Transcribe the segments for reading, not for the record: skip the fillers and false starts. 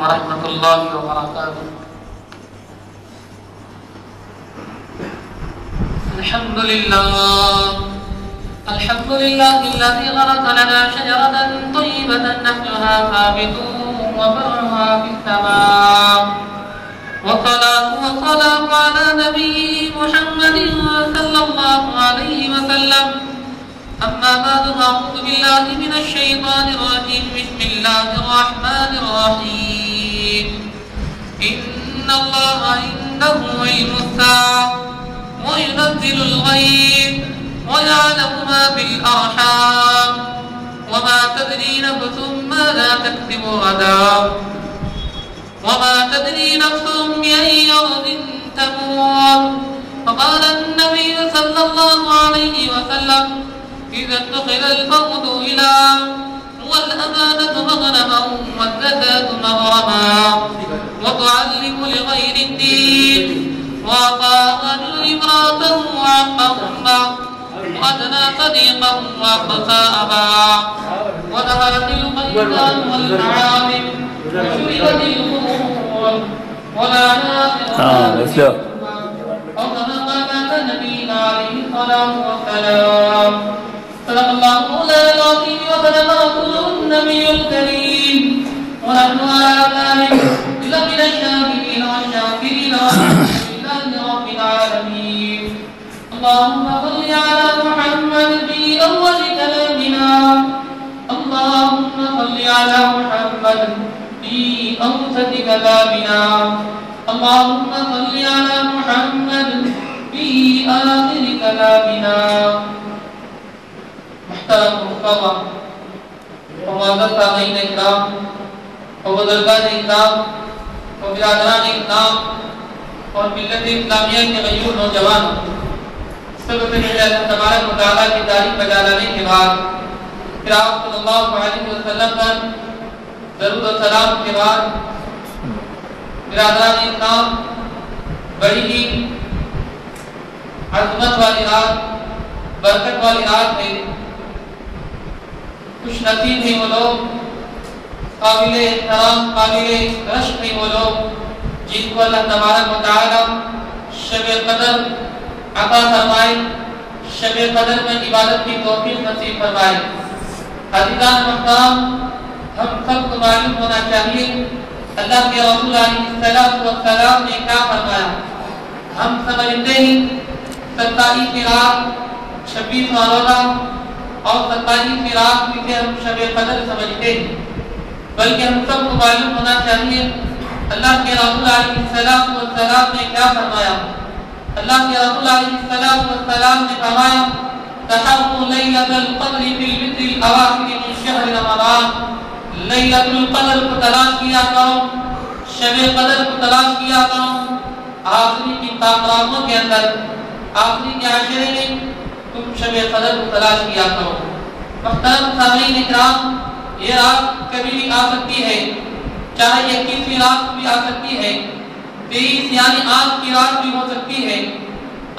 ورحمة الله وبركاته. الحمد لله الذي غرس لنا شجرة طيبة نخلها ثابت وفرعها في السماء، والصلاة والسلام على نبي محمد صلى الله عليه وسلم. أما بعد، أعوذ بالله من الشيطان الرجيم. بسم الله الرحمن الرحيم. إن الله عنده علم الساعة وينزل الغيث ويعلم ما في الأرحام وما تدري نفس ماذا تكسب غدا وما تدري نفس بأي أرض تموت. فقال النبي صلى الله عليه وسلم: إذا اتخذ الموت إله والأمانة مغنما والزكاة مغرما وتعلم لغير الدين وأعطى رجل امرأته وعقهما وأدنى صديقه وأقصى أباه ودخلت الميدان والمعالم وشربت الخمور ولا ناقض أو كما قال نبينا عليه الصلاة والسلام. صدق الله مولانا العظيم وصدق رسوله النبي الكريم، ونحن على ذلك لمن الشاهدين والشاكرين والحمد لله رب العالمين. اللهم صل على محمد في أول كلامنا، اللهم صل على محمد في أوسط كلامنا، اللهم صل على محمد في آخر كلامنا. محترم مصطفیٰ اور معزز سامعین اکرام اور بزرگان اکرام اور برادران اکرام اور ملت اسلامیہ کے غیور نوجوان، سب سے پہلے اللہ تبارک و تعالیٰ کی تعریف بجا لانے کے بعد پھر آپ صلی اللہ علیہ وسلم پر درود و سلام کے بعد برادران اکرام، بڑی ہی عظمت والی رات، برکت والی رات ہے. خوش نصیب ہیں وہ لوگ، قابل احترام، قابل رشک ہیں وہ لوگ جن کو اللہ تبارک و تعالی شب قدر عطا فرمائے، شب قدر میں عبادت کی توفیق نصیب فرمائے. عزیزان محترم، ہم سب کو معلوم ہونا چاہیے اللہ کے رسول علیہ السلام نے کیا فرمایا. ہم سمجھتے ہیں 27 کی رات 26واں روزہ اور 27 کی رات میں ہم شب قدر سمجھتے ہیں، بلکہ ہم سب کو معلوم ہونا چاہیے اللہ کے رسول علیہ السلام نے کیا فرمایا. اللہ کے رسول علیہ السلام نے فرمایا: تحروا لیلۃ القدر فی الوتر الاواخر من شہر رمضان. لیلۃ القدر کو تلاش کیا کرو، شب قدر کو تلاش کیا کرو، آخری کی راتوں کے اندر، آخری کے عشرے میں تم شب قدر کو تلاش کیا کرو. محترم سامعین اکرام، یہ رات کبھی بھی آ سکتی ہے، چاہے 21ویں رات بھی آ سکتی ہے، 23 یعنی آج کی رات بھی ہو سکتی ہے،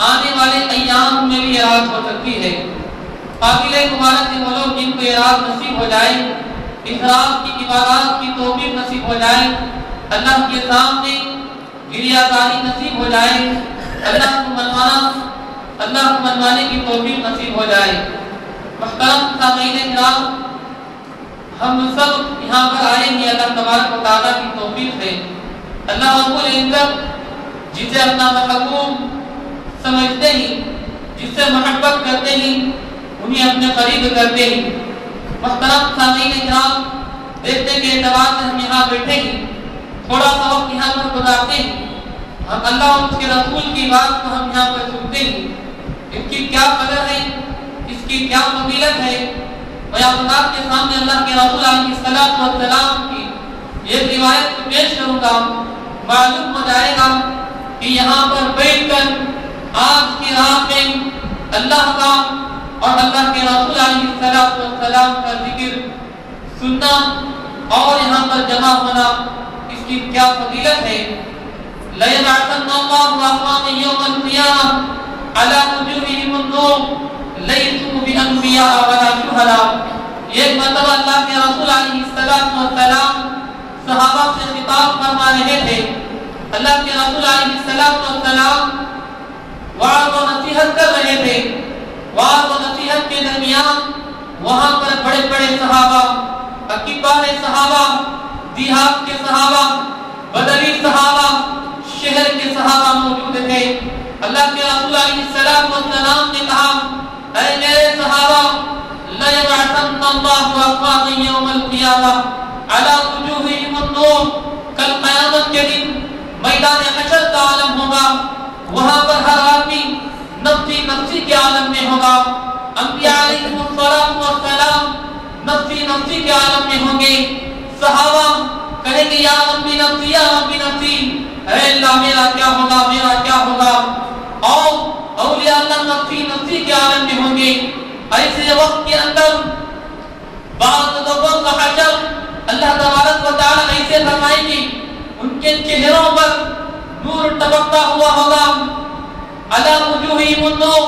آنے والے ایام میں بھی یہ رات ہو سکتی ہے. قابل مبارک ہیں وہ لوگ جن کو یہ رات نصیب ہو جائے، اس رات کی عبادات کی توفیق نصیب ہو جائے، اللہ کے سامنے گریہ زاری نصیب ہو جائے، اللہ کو منوانے کی توفیق نصیب ہو جائے. محترم سامعین اکرام، ہم سب یہاں پر آئے ہیں اللہ تبارک و تعالیٰ کی توفیق سے. اللہ رب العزت جسے اپنا محبوب سمجھتے ہیں، جس سے محبت کرتے ہیں، انہیں اپنے قریب کرتے ہیں. محترم سامعین اکرام، دیکھتے کے اعتبار سے ہم یہاں بیٹھے ہیں، تھوڑا سا وقت یہاں پر گزارتے ہیں، ہم اللہ اور اس کے رسول کی بات کو ہم یہاں پر سنتے ہیں. اس کی کیا قدر ہے، اس کی کیا فضیلت ہے. میں آپ کے سامنے اللہ کے رسول علیہ السلام کی یہ روایت کو پیش کروں گا، معلوم ہو جائے گا کہ یہاں پر بیٹھ کر آج کی رات میں اللہ کا اور اللہ کے رسول علیہ السلام کا ذکر سننا اور یہاں پر جمع ہونا، اس کی کیا فضیلت ہے. لَيَبْعَثَنَّ اللَّهُ أَقْوَامًا يَوْمَ الْقِيَامَةِ عَلَى وُجُوهِهِمُ النُّورُ لَيْسُوا بِأَنْبِيَاءَ وَلَا شُهَدَاءَ. ایک مرتبہ اللہ کے رسول علیہ السلام صحابہ سے خطاب فرما رہے تھے۔ اللہ کے رسول علیہ السلام وعظ و نصیحت کر رہے تھے۔ وعظ و نصیحت کے درمیان وہاں پر بڑے بڑے صحابہ، اکبار صحابہ، دیہات کے صحابہ، بدوی صحابہ، شہر کے صحابہ موجود تھے۔ اللہ کے رسول علیہ السلام نے کہا، اے میرے صحابہ، لَيَبْعَثَنَّ اللَّهُ أَقْوَامًا يَوْمَ الْقِيَامَةِ عَلَى وُجُوهِهِمُ النُّورُ۔ کل قیامت کے دن میدان حشر کا عالم ہوگا، وہاں پر ہر آدمی نفسی نفسی کے عالم میں ہوگا۔ انبیاء علیہم السلام نفسی نفسی کے عالم میں ہوں گے۔ صحابہ کہیں گے یا ربی نفسی یا ربی نفسی، اے اللہ میرا کیا ہوگا، میرا کیا ہوگا۔ اور اولیاء اللہ نفسی نفسی کے عالم میں ہوں گے۔ ایسے وقت کے اندر بعض لوگوں کا حشر اللہ تبارک و تعالی ایسے فرمائیں گے، ان کے چہروں پر نور ٹپکتا ہوا ہوگا۔ علی وجوہہم النور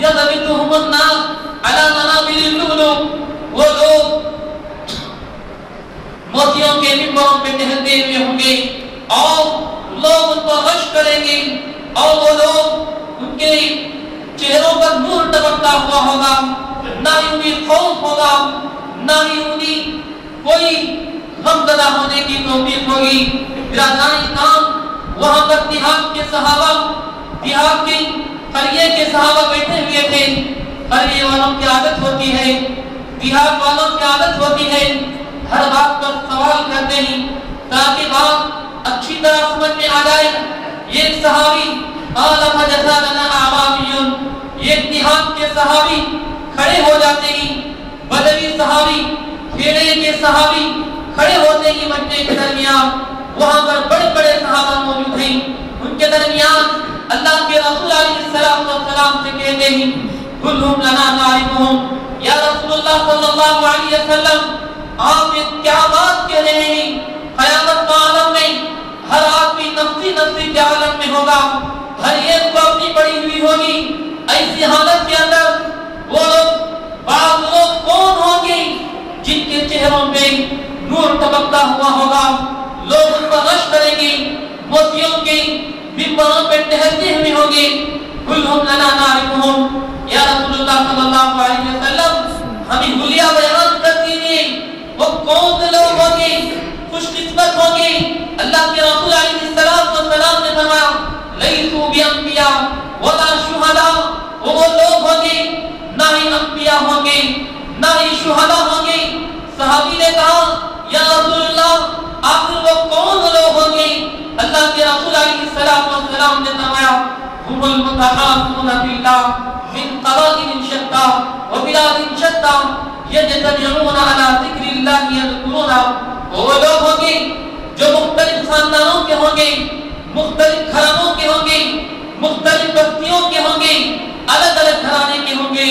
یضربہم الناس علی منابر اللؤلؤ۔ وہ لوگ موتیوں کے ممبروں پہ ٹہلتے ہوئے ہوں گے اور لوگ ان کو رش کریں گے، اور وہ لوگ ان کے چہروں پر نور ٹپکتا ہوا ہوگا۔ نہ ہی انہیں خوف ہوگا، نہ ہی انہیں کوئی غمزدہ ہونے کی توفیق ہوگی۔ برادران اسلام، وہاں پر دیہات کے صحابہ، دیہات کے قریے کے صحابہ بیٹھے ہوئے تھے۔ قریے والوں کی عادت ہوتی ہے، دیہات والوں کی عادت ہوتی ہے، ہر بات پر سوال کرتے ہیں تاکہ بات اچھی طرح سمجھ میں آ جائے۔ یہ صحابی قال فجزا لنا اعرابی، یہ دیہات کے صحابی کھڑے ہو جاتے ہیں، بدوی صحابی، کھیڑے کے صحابی کھڑے ہوتے ہیں مجمع کے درمیان۔ وہاں پر بڑے بڑے صحابہ موجود ہیں، ان کے درمیان اللہ کے رسول علیہ السلام سے کہتے ہیں کلہم لنا نعرفہم، یا رسول اللہ صلی اللہ علیہ وسلم آپ کیا بات کہہ رہے ہیں؟ قیامت کا عالم میں ہر آدمی نفسی نفسی کے عالم میں ہوگا، ہر ایک کو اپنی پڑی ہوئی ہوگی۔ ایسی حالت کے اندر وہ لوگ، بعض لوگ کون ہوں گے جن کے چہروں پہ نور ٹپکتا ہوا ہوگا، لوگ ان پر رش کریں گے، موتیوں کے ممبروں پہ ٹہلتے ہوئے ہوں گے۔ کلہم لنا نعرفہم، یا رسول اللہ صلی اللہ علیہ وسلم ہمیں حلیہ بیان کر دیجیے، وہ کون سے لوگ ہوں گے، خوش قسمت ہوں گے۔ اللہ کے رسول علیہ السلام نے فرمایا لیسوا بانبیاء ولا شہداء، وہ لوگ ہوں گے نہ ہی انبیاء ہوں گے نہ ہی شہداء ہوں گے۔ صحابی نے کہا یا رسول اللہ آخر وہ کون لوگ ہوں گے؟ اللہ کے رسول علیہ السلام نے فرمایا هم المتحابون فی اللہ من قبائل شتى وبلاد شتى یجتمعون علی ذکر اللہ یذکرون، وہ لوگ ہوں گے جو مختلف خاندانوں کے ہوں گے، مختلف گھرانوں کے ہوں گے، مختلف بستیوں کے ہوں گے، الگ الگ گھرانے کے ہوں گے،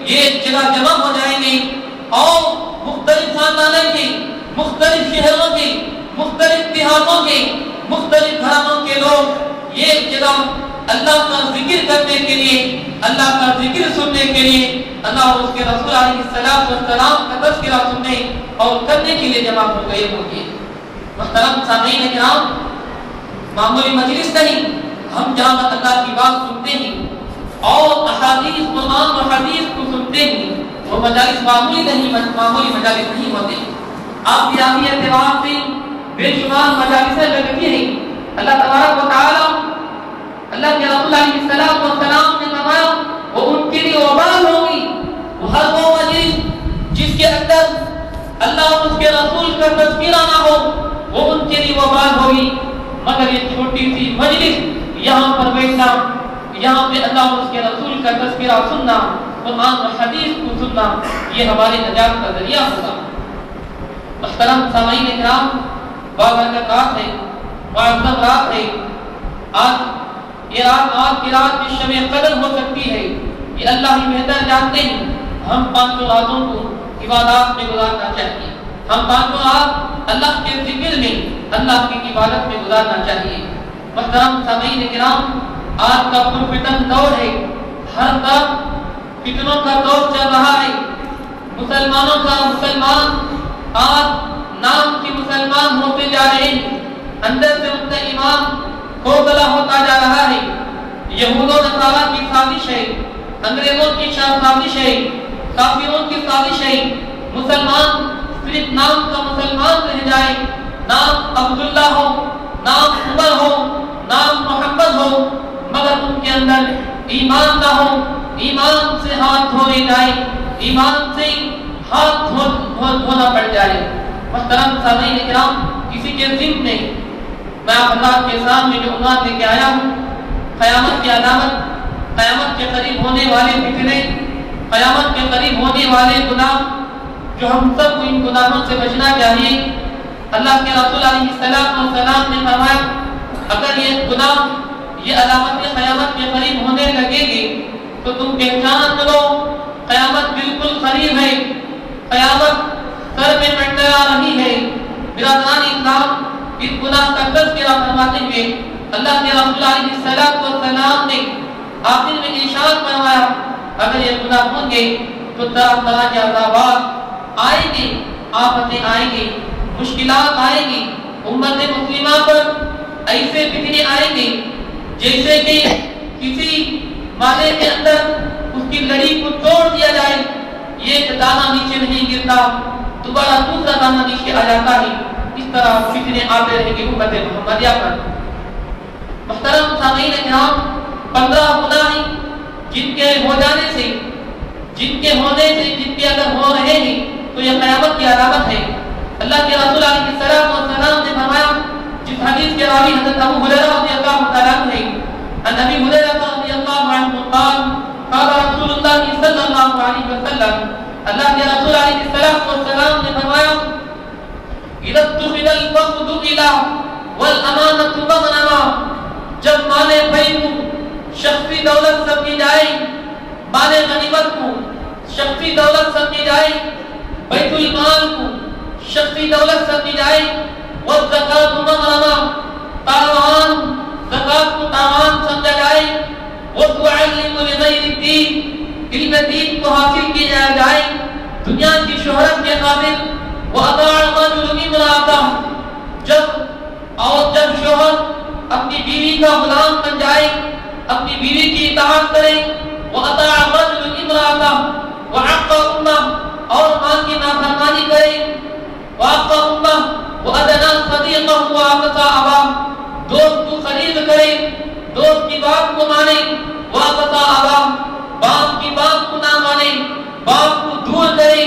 یہ ایک جگہ جمع ہو جائیں گے اور مختلف خاندانوں کے، مختلف شہروں کے، مختلف دیہاتوں کے، مختلف گھرانوں کے لوگ ایک جگہ اللہ کا ذکر کرنے کے لیے، اللہ کا ذکر سننے کے لیے، اللہ اور اس کے رسول علیہ السلام کا تذکرہ سننے اور کرنے کے لیے جمع ہو گئے ہوں گے۔ محترم سامعین کرام، معمولی مجلس نہیں، ہم جہاں اللہ کی بات سنتے ہیں اور احادیث قرآن و حدیث کو سنتے ہیں، وہ مجالس معمولی مجالس نہیں ہوتے۔ آپ کی اعتبار سے بے شمار مجالسیں لگتی ہیں۔ اللہ تبارک و تعالی، اللہ کے رسول علیہ السلام نے فرمایا وہ ان کے لیے وبال ہوگی، وہ ہر وہ مجلس جس کے اندر اللہ اور اس کے رسول کا تذکرہ نہ ہو وہ ان کے لیے وبال ہوگی۔ مگر یہ چھوٹی سی مجلس، یہاں پر بیٹھنا، یہاں پہ اللہ اور اس کے رسول کا تذکرہ سننا، قرآن و حدیث کو سننا، یہ ہماری نجات کا ذریعہ ہوگا۔ محترم سامعین کرام، بابرکت رات ہے، معظم رات ہے۔ آج کی رات میں شب قدر ہو سکتی ہے، یہ اللہ ہی بہتر جانتے ہیں۔ ہم 5 راتوں کو عبادات میں گزارنا چاہیے، ہم 5 رات اللہ کے ذکر میں، اللہ کی عبادت میں گزارنا چاہیے۔ محترم سامعین کرام، آج کا پرفتن دور ہے، ہر طرف فتنوں کا دور چل رہا ہے۔ مسلمان آج نام کے مسلمان ہوتے جا رہے ہیں، اندر سے ان کا ایمان کھوکھلا ہوتا جا رہا ہے۔ یہود و نصارہ کی سازش ہے، انگریزوں کی سازش ہے، کافروں کی سازش ہے، مسلمان صرف نام کا مسلمان رہ جائے، نام عبداللہ ہو، نام عمر ہو، نام محمد ہو، مگر ان کے اندر ایمان نہ ہو، ایمان سے ہاتھ دھوئے جائے، ایمان سے ہاتھ دھونا پڑ جائے۔ محترم سامعین کرام، کسی کے ذمہ میں میں آپ حضرات کے سامنے جو عنوان لے کے آیا ہوں، قیامت کی علامت، قیامت کے قریب ہونے والے فتنے، قیامت کے قریب ہونے والے گناہ، جو ہم سب کو ان گناہوں سے بچنا چاہیے۔ اللہ کے رسول علیہ السلام نے فرمایا اگر یہ گناہ، یہ علامت قیامت کے قریب ہونے لگے گی تو تم پہچان لو قیامت بالکل قریب ہے، قیامت سر میں منڈرا رہی ہے۔ برادران اسلام، اس گناہ کا تذکرہ فرماتے ہوئے اللہ کے رسول علیہ السلام نے آخر میں ارشاد فرمایا اگر یہ گناہ ہوں گے تو طرح طرح کے عذابات آئیں گے، آفتیں آئیں گی، مشکلات آئیں گی، امت مسلمہ پر ایسے فتنے آئیں گے جیسے کہ کسی مالے کے اندر اس کی لڑی کو توڑ دیا جائے، ایک دانہ نیچے نہیں گرتا، دوبارہ دوسرا دانہ نیچے آ جاتا ہے، اس طرح فتنے آتے رہیں گے امت محمدیہ پر۔ محترم سامعین کرام، 15 گناہ جن کے ہو جانے سے، جن کے ہونے سے، جن کے اگر ہو رہے ہیں تو یہ قیامت کی علامت ہے۔ اللہ کے رسول علیہ السلام نے فرمایا، جس حدیث کے راوی حضرت ابو ہریرہ رضی اللہ تعالیٰ عنہ ہے، ان ابی ہریرہ رضی اللہ عنہ قال قال رسول اللہ صلی اللہ علیہ وسلم، اللہ کے رسول علیہ السلام نے فرمایا اذا اتخذ الفقد الى والامانة مغنما، جب مال بھائی کو شخصی دولت سمجھی جائے، مال غنیمت کو شخصی دولت سمجھی جائے، بیت المال کو شخصی دولت سمجھی جائے، والزکاة مغرما، تاوان، زکاة کو تاوان سمجھا جائے، وتعلم لغیر الدین، علم دین کو حاصل کیا جائے، دنیا کی شہرت کے قابل، وَأَطَاعَ الرَّجُلُ امْرَأَتَهُ، جب شوہر اپنی بیوی کا غلام بن جائے، اپنی بیوی کی اطاعت کرے، وَأَطَاعَ الرَّجُلُ امْرَأَتَهُ وَعَقَّ أُمَّهُ، اور ماں کی نافرمانی کرے، وَعَقَّ أُمَّهُ وَأَدْنَى صَدِيقَهُ وَعَقَّ أَبَاهُ، دوست کو خرید کرے، دوست کی بات کو مانے، وَعَقَّ أَبَاهُ، باپ کی بات کو نہ مانے، باپ کو دور کرے،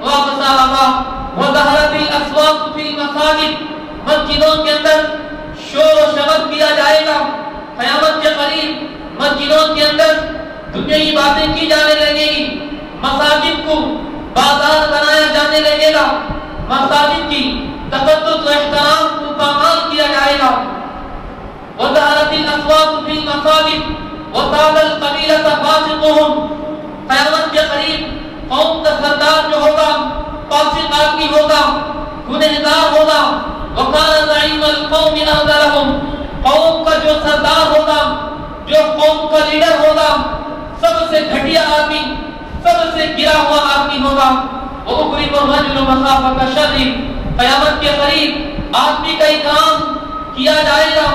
وَعَقَّ أَبَاهُ، وَظَهَرَتِ الْأَصْوَاتُ فِي الْمَسَاجِدِ، مسجدوں کے اندر شور و شغب کیا جائے گا، قیامت کے قریب مسجدوں کے اندر دنیاوی باتیں کی جانے لگے گی، مساجد کو بازار بنایا جانے لگے گا، مساجد کی تقدس و احترام کو پامال کیا جائے گا۔ وَظَهَرَتِ الْأَصْوَاتُ فِي الْمَسَاجِدِ وَصَادَ الْقَبِيلَةَ فَاسِقُهُمْ، قیامت کے قریب قوم کا سردار جو ہوگا فاسق آدمی ہوگا، گنہگار ہوگا، وَقَالَ زَعِيمُ الْقَوْمِ أَعْذَرَهُمْ، قوم کا جو سردار ہوگا، جو قوم کا لیڈر ہوگا، سب سے گھٹیا آدمی، سب سے گرا ہوا آدمی ہوگا۔ وَأُكْرِمُ الرَّجُلُ مَخَافَةَ شَرِّهِ، قیامت کے قریب آدمی کا اکرام کیا جائے گا،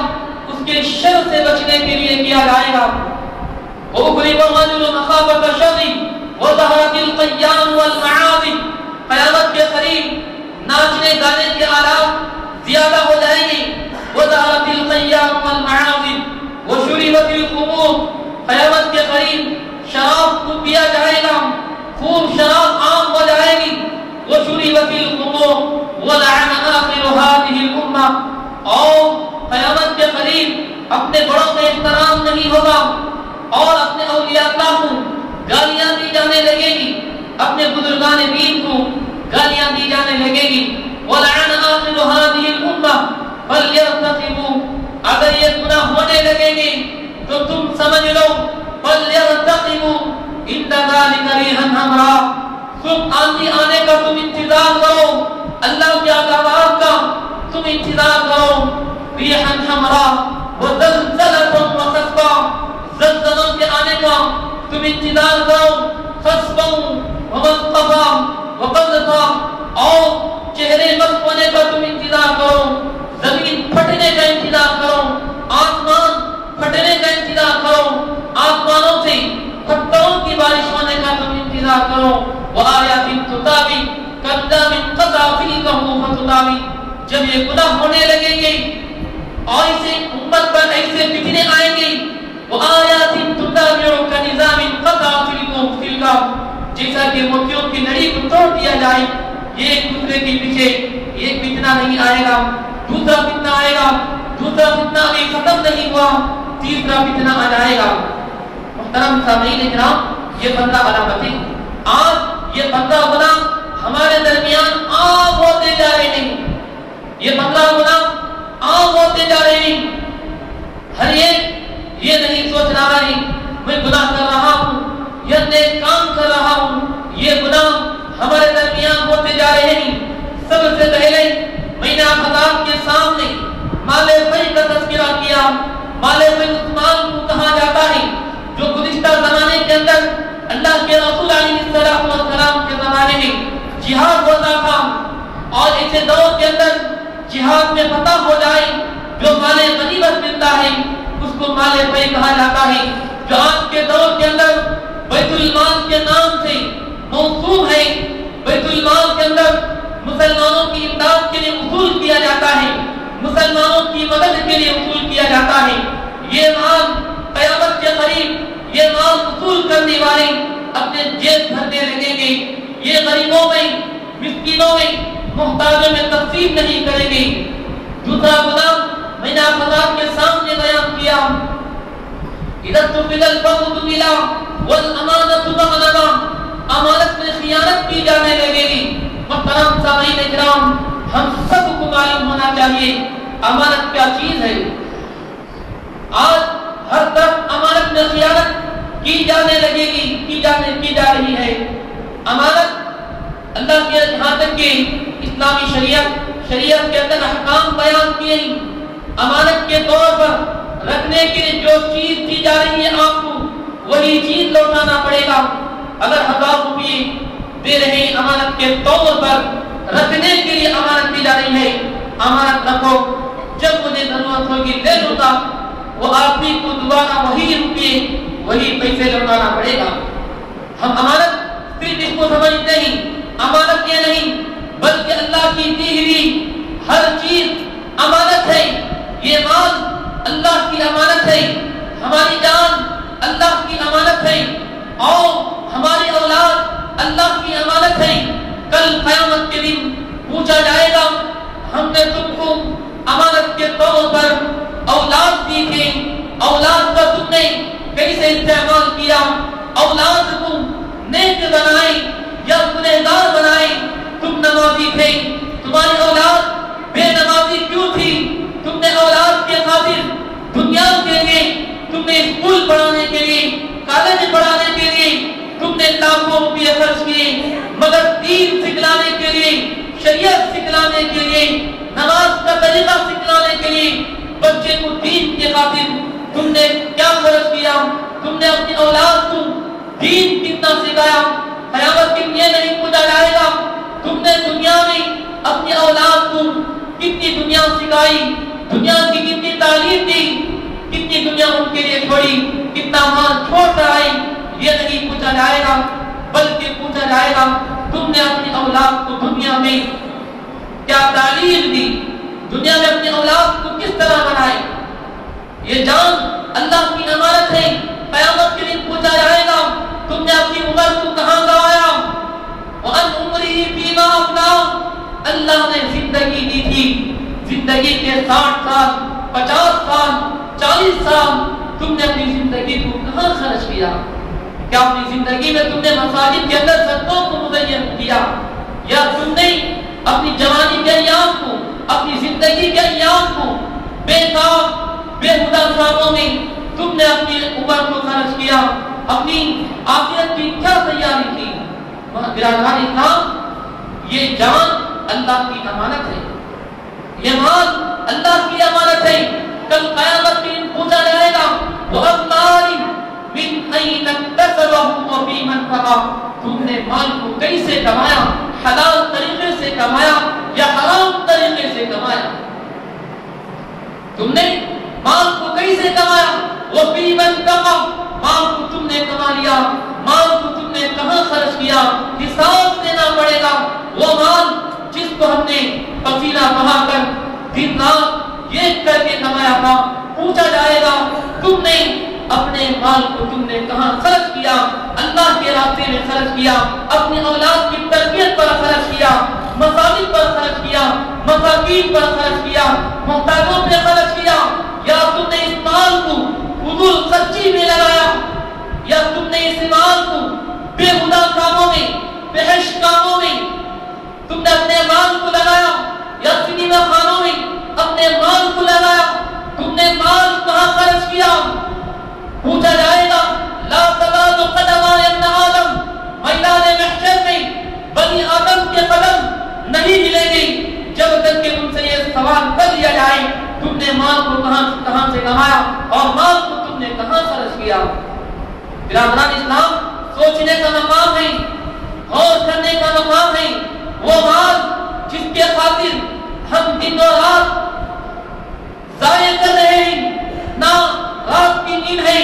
اس کے شر سے بچنے کے لیے کیا جائے گا۔ وَأُكْرِمُ الرَّجُلُ مَخَافَةَ شَرِّهِ وَظَهَرَتِ الْقِيَامُ وَالْمَعَازِمُ، قیامت کے قریب ناچنے گانے کے آلات زیادہ ہو جائیں گے۔ وَظَهَرَتِ الْقِيَامُ وَالْمَعَازِمُ وَشُرِبَتِ الْخُمُورُ، قیامت کے قریب شراب کو پیا جائے گا، خوب شراب عام ہو جائے گی۔ وَشُرِبَتِ الْخُمُورُ وَلَعَنَ آخِرُ هَذِهِ الْأُمَّةِ، اور قیامت کے قریب اپنے بڑوں کا احترام نہیں ہوگا اور اپنے اولیاء اللہ کو گالیاں دی جانے لگے گی، اپنے بزرگان دین کو گالیاں دی جانے لگے گی۔ وَلَعَنَ آخِرُ هَذِهِ الْأُمَّةِ فَلْيَرْتَقِبُوا، اگر یہ گناہ ہونے لگیں گے تو تم سمجھ لو، فَلْيَرْتَقِبُوا إِنَّ ذَلِكَ رِيحًا حَمْرَاء، صبح آندھی آنے کا تم انتظار کرو، اللہ کے عذابات کا تم انتظار کرو۔ رِيحًا حَمْرَاء وَزَلْزَلَةٌ وَخَسْفًا، زلزلوں کے آنے کا تم انتظار کرو۔ خَسْفًا وَمَسْقَفًا وَقَذْفًا، اور چہرے مست ہونے کا تم انتظار کرو، زمین پھٹنے کا انتظار کرو، آسمان پھٹنے کا انتظار کرو، آسمانوں سے پتھروں کی بارش ہونے کا تم انتظار کرو۔ وآیات تتابی قدام قضا فیکہ فتتابی، جب یہ گناہ ہونے لگیں گے اور اسے امت پر ایسے فتنے آئیں گے، وآیات تتابع کنظام قضا فیکہ، جیسا کہ موتیوں کی لڑی کو توڑ دیا جائے، یہ ایک دوسرے کے پیچھے ایک فتنہ نہیں آئے گا، دوسرا فتنہ آئے گا، دوسرا فتنہ ابھی ختم نہیں ہوا، تیسرا فتنہ آ جائے گا۔ محترم سامعین کرام، یہ 15 علامتیں، آج یہ 15 گناہ ہمارے درمیان عام ہوتے جا رہے ہیں، یہ 15 گناہ عام ہوتے جا رہے ہیں۔ ہر ایک یہ نہیں سوچ رہا ہے میں گناہ کر رہا ہوں، یہ نیک کام کر رہا ہوں، یہ گناہ ہمارے درمیان ہوتے جا رہے ہیں۔ سب سے پہلے میں نے آپ حضرات کے سامنے مال فی کا تذکرہ کیا۔ مال فی عثمان کو کہا جاتا ہے جو گزشتہ زمانے کے اندر اللہ کے رسول علیہ السلام کے زمانے میں جہاد ہوتا تھا، اور ایسے دور کے اندر جہاد میں فتح ہو جائے جو مال غنیمت ملتا ہے اس کو مال فی کہا جاتا ہے، جو آج کے دور کے اندر بیت المال کے نام سے موسوم ہے۔ بیت المال کے اندر مسلمانوں کی امداد کے لیے وصول کیا جاتا ہے، مسلمانوں کی مدد کے لیے وصول کیا جاتا ہے۔ یہ مال قیامت کے قریب یہ مال وصول کرنے والے اپنے جیب بھرنے لگیں گے، یہ غریبوں میں، مسکینوں میں، محتاجوں میں تقسیم نہیں کریں گے۔ دوسرا گناہ میں نے آپ حضرات کے سامنے بیان کیا، اذا تفض الفضل الى والامانۃ مغنما، امانت میں خیانت کی جانے لگے گی۔ محترم سامعین کرام، ہم سب کو معلوم ہونا چاہیے امانت کیا چیز ہے۔ آج ہر طرف امانت میں خیانت کی جانے لگے گی، کی جا رہی ہے۔ امانت اللہ کے یہاں تک کہ اسلامی شریعت کے اندر احکام بیان کیے ہیں، امانت کے طور پر رکھنے کے لیے جو چیز دی جا رہی ہے آپ کو وہی چیز لوٹانا پڑے گا۔ اگر 1000 روپے دے رہے ہیں امانت کے طور پر، رکھنے کے لیے امانت دی جا رہی ہے، امانت رکھو، جب مجھے ضرورت ہوگی لے لوں گا، وہ آدمی کو دوبارہ وہی روپے وہی پیسے لوٹانا پڑے گا۔ ہم امانت صرف اس کو سمجھتے ہیں، امانت یہ نہیں بلکہ اللہ کی دی ہوئی ہر چیز امانت ہے۔ یہ مال اللہ کی امانت ہے، ہماری جان اللہ کی امانت ہے، اور ہماری اولاد اللہ کی امانت ہے۔ کل قیامت کے دن پوچھا جائے گا ہم نے تم کو امانت کے طور پر اولاد دی تھی، اولاد کا تم نے کیسے استعمال کیا، اولاد کو نیک بنائے یا گنہگار بنائے۔ تم نمازی تھے، تمہاری اولاد بے نمازی کیوں تھی؟ تم نے اولاد کے خاطر دنیا کے لیے، تم نے اسکول پڑھانے کے لیے، کالج پڑھانے کے لیے تم نے لاکھوں روپے خرچ کیے، مگر دین سکھلانے کے لیے، شریعت سکھلانے کے لیے، نماز کا طریقہ سکھلانے کے لیے بچے کو دین کے خاطر تم نے کیا خرچ کیا؟ تم نے اپنی اولاد کو دین کتنا سکھایا؟ قیامت کے دن یہ نہیں پوچھا جائے گا تم نے دنیا میں اپنی اولاد کو کتنی دنیا سکھائی، دنیا کی کتنی تعلیم دی، کتنی دنیا ان کے لیے چھوڑی، کتنا مال چھوڑ کر آئی، یہ نہیں پوچھا جائے گا، بلکہ پوچھا جائے گا تم نے اپنی اولاد کو دنیا میں کیا تعلیم دی، دنیا میں اپنی اولاد کو کس طرح بنائے۔ یہ جان اللہ کی امانت ہے، قیامت کے دن پوچھا جائے گا تم نے اپنی عمر کو کہاں گوایا۔ وَأَنْ عُمْرِهِ فِيمَا أَفْنَاهُ، اللہ نے زندگی دی تھی، زندگی کے 60 سال، 50 سال، 40 سال تم نے اپنی زندگی کو کہاں خرچ کیا؟ کیا اپنی زندگی میں تم نے مساجد کے اندر سجدوں کو مزین کیا، یا تم نے اپنی جوانی کے ایام کو، اپنی زندگی کے ایام کو بیکار بےہودہ کاموں میں تم نے اپنی عمر کو خرچ کیا؟ اپنی آخرت کی کیا تیاری کی؟ برادران اسلام، یہ جان اللہ کی امانت ہے، یہ مال اللہ کی امانت ہے۔ کل قیامت میں پوچھا جائے گا وَأَمْوَالٍ مِنْ أَيْنَ اكْتَسَبَهُ وَفِيمَ أَنْفَقَهُ، تم نے مال کو کیسے کمایا، حلال طریقے سے کمایا یا حرام طریقے سے کمایا؟ تم نے مال کو کیسے کمایا؟ وہ بیمن کما، مال کو تم نے کما لیا، مال کو تم نے کہاں خرچ کیا، حساب دینا پڑے گا۔ وہ مال جس کو ہم نے پسینہ بہا کر دن رات ایک کر کے کمایا تھا، پوچھا جائے گا تم نے اپنے مال کو تم نے کہاں خرچ کیا؟ اللہ کے راستے میں خرچ کیا، اپنی اولاد کی تربیت پر خرچ کیا، مساجد پر خرچ کیا، مساکین پر خرچ کیا، محتاجوں پہ خرچ کیا، یا تم نے اس مال کو فضول خرچی میں لگایا، یا تم نے اس مال کو بےہودہ کاموں میں، فحش کاموں میں تم نے اپنے مال کو لگایا، یا سنیما خانوں میں اپنے مال کو لگایا؟ تم نے مال کہاں خرچ کیا؟ پوچھا جائے گا۔ لا تزال قدم ابن آدم، میدان محشر میں بنی آدم کے قدم نہیں ہلیں گے جب تک کہ ان سے یہ سوال کر لیا جائے تم نے مال کو کہاں سے کمایا اور مال کو تم نے کہاں خرچ کیا؟ برادران اسلام، سوچنے کا مقام ہے، غور کرنے کا مقام ہے۔ وہ مال جس کے خاطر ہم دن و رات ضائع کر رہے ہیں، نہ رات کی نیند ہے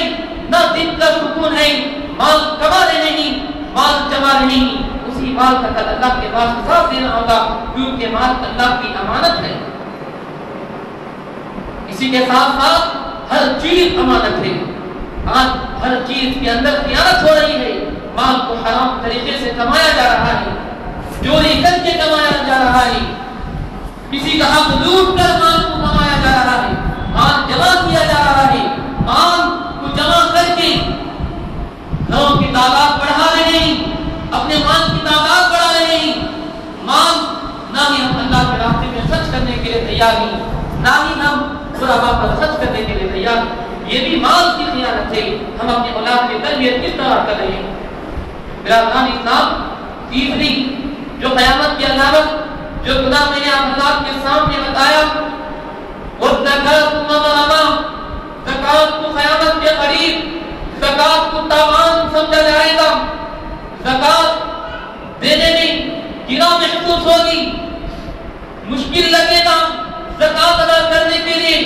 نہ دن کا سکون ہے، مال کما رہے ہیں، مال جما رہے ہیں، اسی مال کا کل اللہ کے پاس حساب دینا ہوگا، کیونکہ مال اللہ کی امانت ہے۔ اسی کے ساتھ ساتھ ہر چیز امانت ہے۔ آج ہر چیز کے اندر خیانت ہو رہی ہے، مال کو حرام طریقے سے کمایا جا رہا ہے، چوری کر کے کمایا جا رہا ہے، کسی کا حق لوٹ کر مال کو کمایا جا رہا ہے، مال جمع کیا جا رہا ہے، مال کو جمع کر کے لوگوں کی تعداد بڑھا رہے ہیں، اپنے مال کی تعداد بڑھا رہے ہیں۔ مال نہ ہی ہم اللہ کے راستے میں خرچ کرنے کے لیے تیار ہیں، نہ ہی ہم غربا پر خرچ کرنے کے لیے تیار ہیں۔ یہ بھی مال کی خیانت ہے۔ ہم اپنی اولاد کی تربیت کس طرح کر رہے ہیں؟ برادران اسلام، تیسری جو قیامت کی علامت جو خدا میں نے آپ حضرات کے سامنے بتایا، والزکاۃ مغرمہ، زکات کو قیامت کے قریب زکات کو تاوان سمجھا جائے گا، زکات دینے میں گرا محسوس ہوگی، مشکل لگے گا زکات ادا کرنے کے لیے۔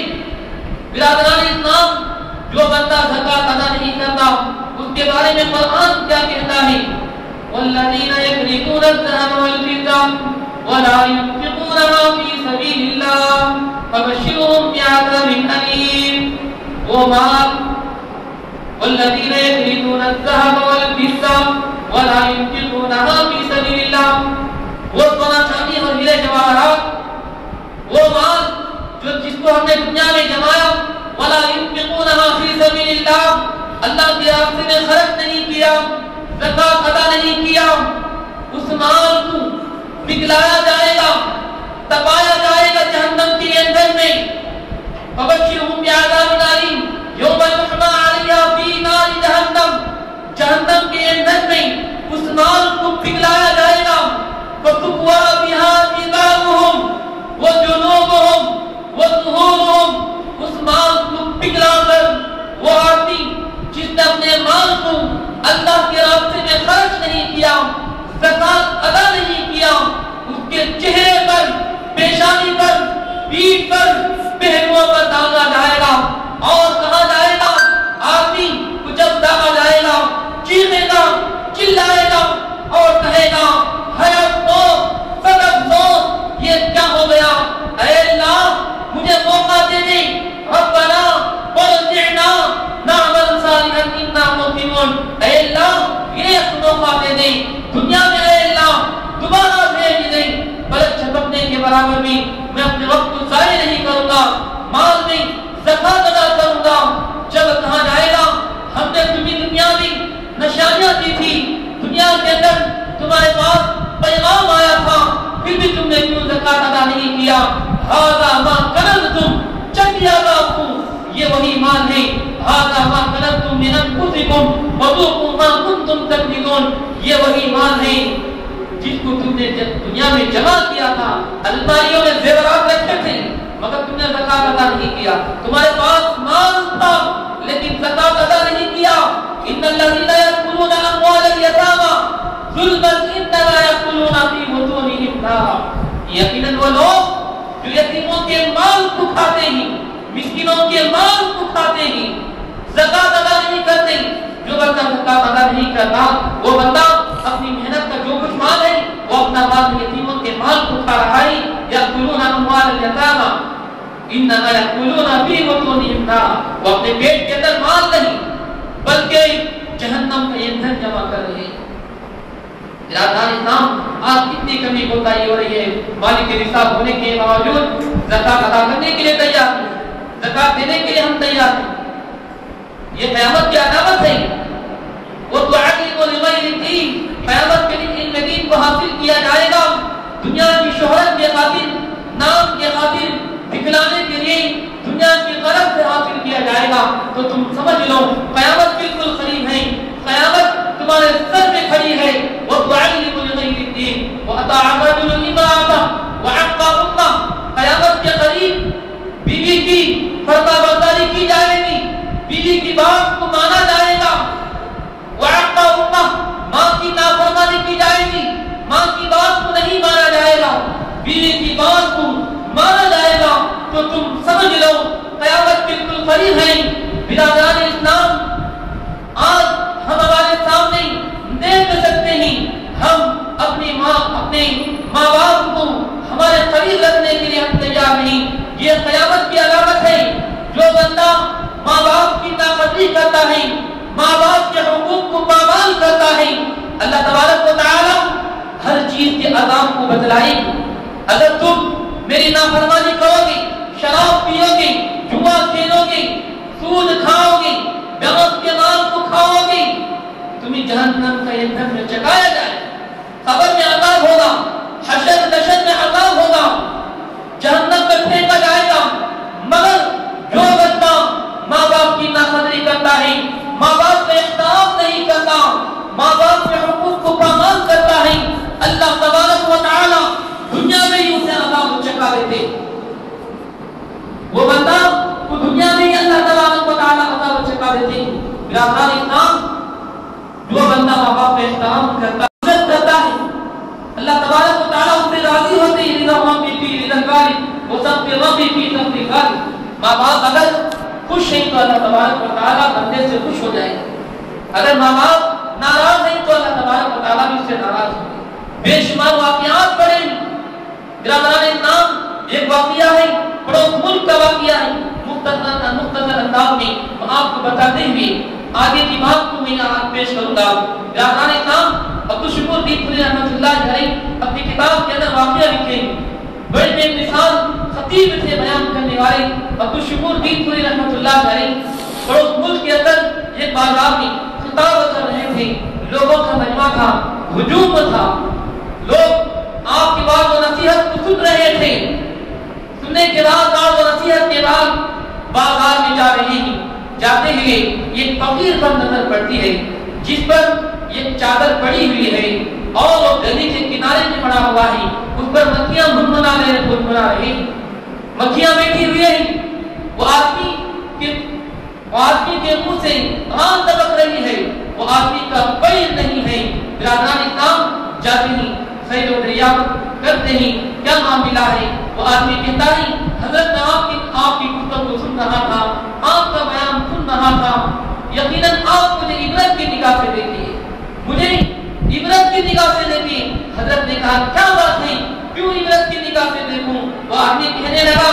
برادران اسلام، جو بندہ زکات ادا نہیں کرتا اس کے بارے میں قرآن کیا کہتا ہے؟ والذین یکنزون الذهب والفضة ولا ينفقونها في سبيل الله فبشرهم بعذاب أليم۔ وہ مال والذین یکنزون الذهب والفضة ولا ينفقونها في سبيل الله، وہ سونا چاندی اور ہیرے جواہرات، وہ مال جو جس کو ہم نے دنیا میں جمایا، ولا ينفقونها في سبيل الله، اللہ کے راستے میں خرچ نہیں کیا، زکات ادا نہیں کیا، اس مال کو پگھلایا جائے گا، تپایا جائے گا جہنم کے ایندھن میں۔ فبشرهم بعذاب أليم يوم يحمى عليها في نار جہنم، جہنم کے ایندھن میں اس مال کو پگھلایا جائے گا۔ فتكوى بها جباههم وجنوبهم وظهورهم، اس مال کو پگھلا کر وہ آدمی جس نے اپنے مال کو اللہ کے راستے میں خرچ نہیں کیا، زکات ادا نہیں کیا، اس کے چہرے پر، پیشانی پر، پیٹھ پر، پہلوؤں پر داغا جائے گا اور کہا جائے گا، آدمی کو جب داغا جائے گا چیخے گا، چلائے گا اور کہے گا، ہے افسوس، سخت افسوس، یہ کیا ہو گیا؟ اے اللہ مجھے موقع دے دے، ربنا ارجعنا نعمل صالحا انا موقنون، اے اللہ یہ موقع دے دے دنیا میں، اے اللہ دوبارہ بھیج دے، پلک جھپکنے کے برابر بھی میں اپنے وقت کو ضائع نہیں کروں گا، مال میں زکات ادا کروں گا۔ جب کہا جائے گا ہم نے تمہیں دنیا میں نشانیاں دی تھی، دنیا کے اندر تمہارے پاس پیغام آیا تھا، پھر بھی تم نے کیوں زکات ادا نہیں کیا؟ ھذا ما کنزتم، چکیا باپو یہ وہی مال ہے، ھذا ما کنزتم من انفسکم وذوقوا ما کنتم تکنزون، یہ وہی مال ہے جس کو تم نے دنیا میں جمع کیا تھا، الماریوں میں زیورات رکھے تھے مگر تم نے زکات ادا نہیں کیا، تمہارے پاس مال تھا لیکن زکات ادا نہیں کیا۔ ان الذين يأكلون اموال اليتامى ظلما انما يأكلون في بطونهم نارا، لوگ جو یتیموں کے مال کو کھاتے ہیں، مسکینوں کے مال کو کھاتے ہیں، زکات ادا نہیں کرتے. جو بندہ زکات ادا نہیں کرتا وہ بندہ اپنی محنت کا جو کچھ مال ہے وہ اپنا مال یتیموں کے مال کو کھا رہا ہے. یأکلون اموال الیتامی انما یأکلون فی بطونہم نارا. وہ اپنے پیٹ کے اندر مال نہیں بلکہ جہنم کا ایندھن جمع کر رہے ہیں. برادران اسلام، آج کتنی کمی کوتاہی ہو رہی ہے. مالک کے نصاب ہونے کے باوجود زکات ادا کرنے کے لیے تیار نہیں، زکات دینے کے لیے ہم تیار نہیں. یہ قیامت کی علامت ہے. وَتُعَلِّمُ لِغَيْرِ الدِّينِ. قیامت کے دن علم دین کو حاصل کیا جائے گا. دنیا کی شہرت کے خاطر، نام کے خاطر، دکھلانے کے لیے دنیا کی غرض سے حاصل کیا جائے گا. تو تم سمجھ لو قیامت بالکل قریب ہے، قیامت تمہارے سر میں کھڑی ہے. وَتُعَلِّمُ لِغَيْرِ الدِّينِ وَأَطَاعَ الرَّجُلُ الْإِمَامَةَ وَعَقَّ أُمَّهُ. قیامت کے قریب بیوی کی فرما برداری کی جائے گی، بیوی کی بات کو مانا جائے گا. وَعَقَّ أُمَّهُ. ماں کی نافرمانی کی جائے گی، ماں کی بات کو نہیں مانا جائے گا، بیوی کی بات کو مانا جائے گا. تو تم سمجھ لو قیامت بالکل قریب ہے. برادران اسلام، آج ہم ہمارے سامنے دیکھ سکتے ہیں ہم اپنی ماں باپ کو ہمارے قریب رکھنے کے لیے ہم تیار نہیں. یہ قیامت کی علامت ہے. جو بندہ ماں باپ کی نافرمانی کرتا ہے، ماں باپ کے حقوق کو پامال کرتا ہے، اللہ تبارک و تعالی ہر چیز کے عذاب کو بتلائے گی. اگر تم میری نافرمانی کرو گے، شراب پیو گے، جوا کھیلو گے، سود کھاؤ گے، بغض کے مال کو کھاؤ گے، تمہیں جہنم کا ایندھن میں چکایا جائے. قبر میں عذاب ہوگا، حشر نشر میں عذاب ہوگا، جہنم میں پھینکا جائے گا. مگر جو بندہ ماں باپ کی نافرمانی کرتا ہے، ماں باپ کا احترام نہیں کرتا، ماں باپ کے حقوق کو پامال کرتا ہے، اللہ تبارک و تعالی دنیا میں ہی اسے عذاب چکا دیتے. وہ بندہ کو دنیا میں ہی اللہ تبارک و تعالی عذاب چکا دیتے. برادران اسلام، جو بندہ ماں باپ کا احترام کرتا ہے، اللہ تبارک و تعالی اس سے راضی ہوتے ہیں. رضا ربی فی رضا الوالد وسخط ربی فی سخط الوالد. ماں باپ اگر خوش ہیں تو اللہ تبارک و تعالی بندے سے خوش ہو جائے گا. اگر ماں باپ ناراض ہیں تو اللہ تبارک و تعالی بھی اس سے ناراض ہوں گے. بے شمار واقعات پڑھیں. برادران اسلام، ایک واقعہ ہے، پڑوس ملک کا واقعہ ہے. مختصر انداز میں آپ کو بتاتے ہوئے آگے کی بات کو میں یہاں پیش کروں گا. برادران اسلام، عبدالشکور دین پوری رحمۃ اللہ علیہ اپنی کتاب کے اندر واقعہ لکھے. بڑے بے مثال خطیب تھے بیان کرنے والے عبدالشکور دین پوری رحمۃ اللہ علیہ. پڑوس ملک کے اندر ایک بازار میں خطاب کر رہے تھے. لوگوں کا مجمع تھا، ہجوم تھا، لوگ آپ کی بات و نصیحت کو سن رہے تھے. سننے کے بعد بات و نصیحت کے بعد بازار میں جا رہے ہیں. جاتے ہوئے ایک فقیر پر نظر پڑتی ہے جس پر ایک چادر پڑی ہوئی ہے اور وہ گلی کے کنارے میں پڑا ہوا ہے. اس پر مکھیاں بھنبھنا رہے ہیں، مکھیاں بیٹھی ہوئی ہیں. وہ آدمی کے منہ سے آن دبک رہی ہے. وہ آدمی کا پیر نہیں ہے. برادران اسلام، جاتے ہیں خیر و دریافت کرتے ہیں کیا معاملہ ہے. وہ آدمی کہتا ہے حضرت میں آپ کی گفتگو سن رہا تھا، آپ کا بیان سن رہا تھا. یقیناً آپ مجھے عبرت کی نگاہ سے دیکھیے، مجھے عبرت کی نگاہ سے دیکھیے. حضرت نے کہا کیا بات ہے، کیوں عبرت کی نگاہ سے دیکھوں؟ وہ آدمی کہنے لگا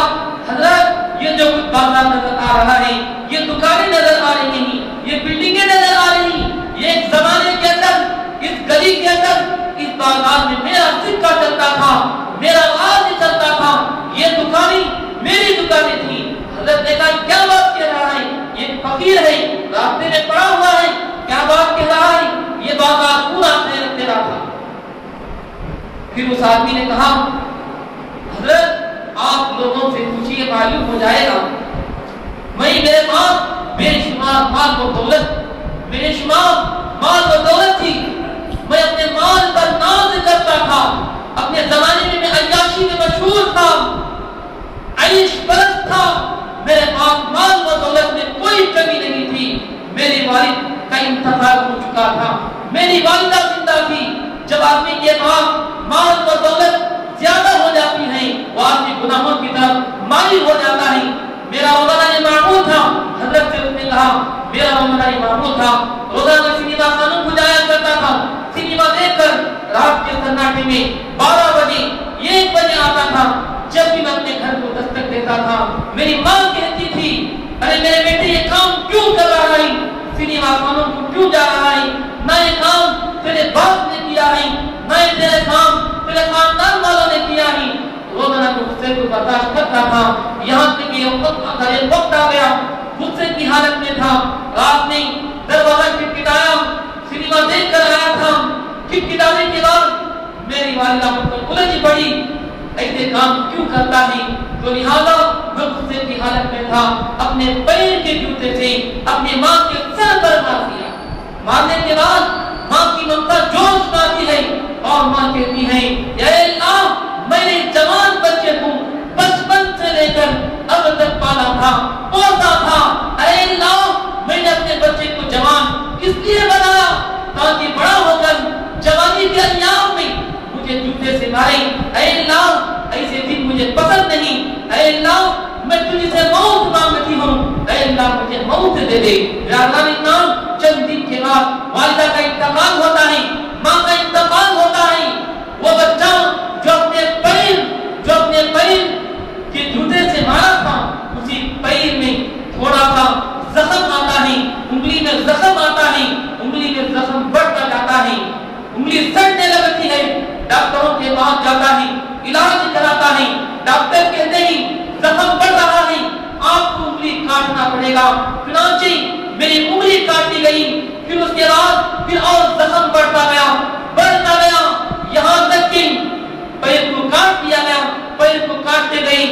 حضرت یہ جو کچھ بازار نظر آ رہا ہے، یہ دکانیں نظر آ رہی ہیں، یہ بلڈنگیں نظر آ رہی ہیں، یہ ایک زمانے کے اندر اس گلی کے اندر اس بازار میں میرا سکہ چلتا تھا، میرا راز چلتا تھا، یہ دکانیں میری دکانیں تھیں. حضرت نے کہا کیا بات کہہ رہا ہے، یہ فقیر ہے، راستے میں پڑا ہوا ہے، کیا بات کہہ رہا ہے، یہ بازار پورا تیرا تھا. پھر اس آدمی نے کہا حضرت آپ لوگوں سے پوچھیے معلوم ہو جائے گا. میرے پاس بے شمار مال و دولت، بے شمار مال و دولت تھی. میں اپنے مال پر ناز کرتا تھا. اپنے زمانے میں عیاشی میں مشہور تھا، عیش پرست تھا. میرے پاس مال و دولت میں کوئی کمی نہیں تھی. میری والد کا انتقال ہو چکا تھا، میری والدہ زندہ تھی. جب آدمی کے پاس مال و دولت زیادہ ہو جاتی ہے مائل ہو جاتا ہے. میرا روزانہ یہ معمول تھا. حضرت سے اس نے کہا میرا روزانہ یہ معمول تھا, روزانہ سنیما خانوں کو جایا کرتا تھا. سنیما دیکھ کر رات کے سناٹے میں 12 بجے 1 بجے آتا تھا. جب بھی میں اپنے گھر کو دستک دیتا تھا میری ماں کہتی تھی ارے میرے بیٹے یہ کام کیوں کر رہا ہے, سنیما خانوں کو کیوں جا رہا ہے, نہ یہ کام تیرے باپ نے کیا ہے, نہ یہ تیرے کام تیرے خاندان والوں نے کیا ہے. روزانہ کو غصے کو برداشت کرتا تھا. یہاں تک کہ ایک وقت آ گیا غصے کی حالت میں تھا. رات میں دروازہ کھٹکھٹایا, سنیما دیکھ کر آیا تھا. کھٹکھٹانے کے بعد میری والدہ مجھ پر الجھ پڑی ایسے کام کیوں کرتا ہے. تو لہٰذا میں غصے کی حالت میں تھا, اپنے پیر کے جوتے سے اپنی ماں کے سر پر مار دیا. مارنے کے بعد ماں کی ممتا جوش میں آتی ہے اور ماں کہتی ہے اے اللہ میں نے جوان بچے کو بچپن سے لے کر اب تک پالا تھا, پوسا تھا. اے اللہ میں نے اپنے بچے کو جوان اس لیے بنایا تاکہ بڑا ہو کر جوانی کے ایام میں مجھے جوتے سے مارے. اے اللہ ایسے دن مجھے پسند نہیں. اے اللہ میں تجھ سے موت مانگتی ہوں, اے اللہ مجھے موت دے دے. چند دن کے بعد والدہ کا انتقال ہوتا ہے, ماں کا انتقال ہوتا ہے. وہ بچہ جو اپنے پیر کے جوتے سے مارا تھا اسی پیر میں تھوڑا سا زخم آتا ہے, انگلی میں زخم آتا ہے, انگلی میں زخم بڑھتا جاتا ہے, انگلی سڑنے لگتی ہے. ڈاکٹروں کے پاس جاتا ہے, علاج کراتا ہے. ڈاکٹر کہتے ہیں زخم بڑھ رہا ہے, آپ کو انگلی کاٹنا پڑے گا. چنانچہ میری انگلی کاٹی گئی. پھر اس کے بعد پھر اور زخم بڑھتا گیا یہاں تک کہ پیر کو کاٹ دیا گیا. پیر کو کاٹتے گئی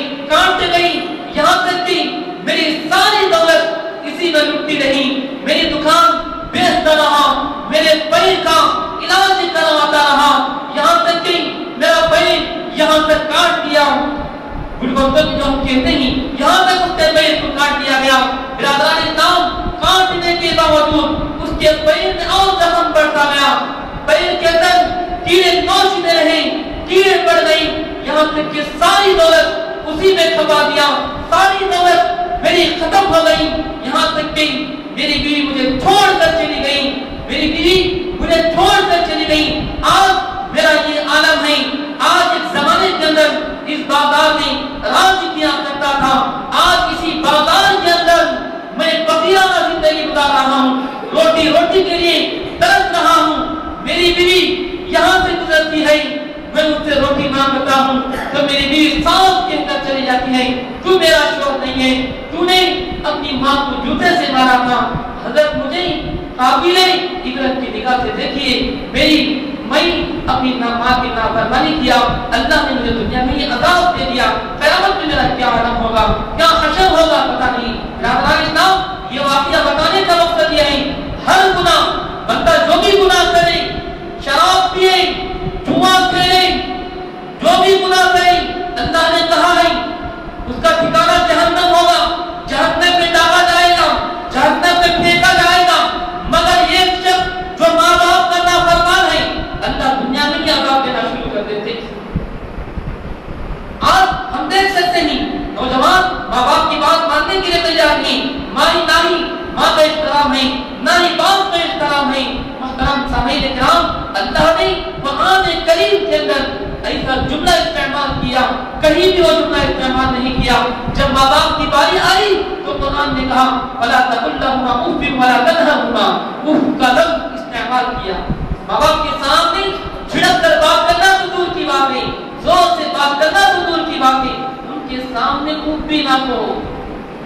یہاں تک کہ میری ساری دولت اسی میں لٹتی رہی. میری دکان بیچتا رہا, میرے پیر کا علاج کرواتا رہا, یہاں تک کہ میرا پیر یہاں تک کاٹ دیا. جو ہم کہتے ہیں یہاں تک اس کے پیر کو کاٹ دیا گیا. برادران اسلام کاٹنے کے باوجود اس کے پیر میں اور زخم بڑھتا گیا. پیر کے اندر کیڑے نوچتے رہے, کیڑے پڑ گئی, یہاں تک کہ ساری دولت اسی میں کھپا دیا. ساری دولت میری ختم ہو گئی. یہاں تک کہ میری بیوی مجھے چھوڑ کر چلی گئی. آج میرا یہ عالم ہے. آج ایک زمانے کے اندر اس بازار میں راج کیا کرتا تھا, آج اسی بازار کے اندر میں فقیرانہ زندگی گزار رہا ہوں. روٹی کے لیے ترس رہا ہوں. میری بیوی یہاں سے گزرتی ہے, میں اس سے روٹی مانگتا ہوں تو میری بیوی صاف کہہ کر چلی جاتی ہے تو میرا شوق نہیں ہے, تو نے اپنی ماں کو جوتے سے مارا تھا. حضرت مجھے قابل عبرت کی نگاہ سے دیکھیے, میں اپنی ماں کی نافرمانی کیا, اللہ نے مجھے دنیا میں یہ عذاب دے دیا. قیامت میں میرا کیا عالم ہوگا, کیا حشر ہوگا پتہ نہیں. یہ واقعہ بتانے کا مقصد یہ ہے ہر گناہ بندہ جو بھی گناہ کرے, شراب پیے, جوا کھیلے, جو بھی گناہ کرے, اللہ نے کہا ہے اس کا ٹھکانہ جہنم ہوگا. جہنم میں ڈالا جائے گا, جہنم میں پھینکا جائے گا. مگر ایک شخص جو ماں باپ کا نافرمان ہے, اللہ دنیا میں ہی عذاب دینا شروع کر دیتے. آج ہم دیکھ سکتے ہیں نوجوان ماں باپ کی بات ماننے کے لیے تیار نہیں. ماں کا احترام ہے, نہ ہی باپ کا احترام ہے. محترم سامعین کرام, اللہ نے قرآن کریم کے اندر ایسا جملہ استعمال کیا, کہیں بھی وہ جملہ استعمال نہیں کیا. جب ماں باپ کی باری آئی تو قرآن نے کہا وَلَا تَقُلْ لَهُمَا أُفٍّ وَلَا تَنْهَرْهُمَا, اف کا لفظ استعمال کیا. ماں باپ کے سامنے جھڑک کر بات کرنا تو دور کی بات ہے, زور سے بات کرنا تو دور کی بات ہے, ان کے سامنے اف بھی نہ کرو.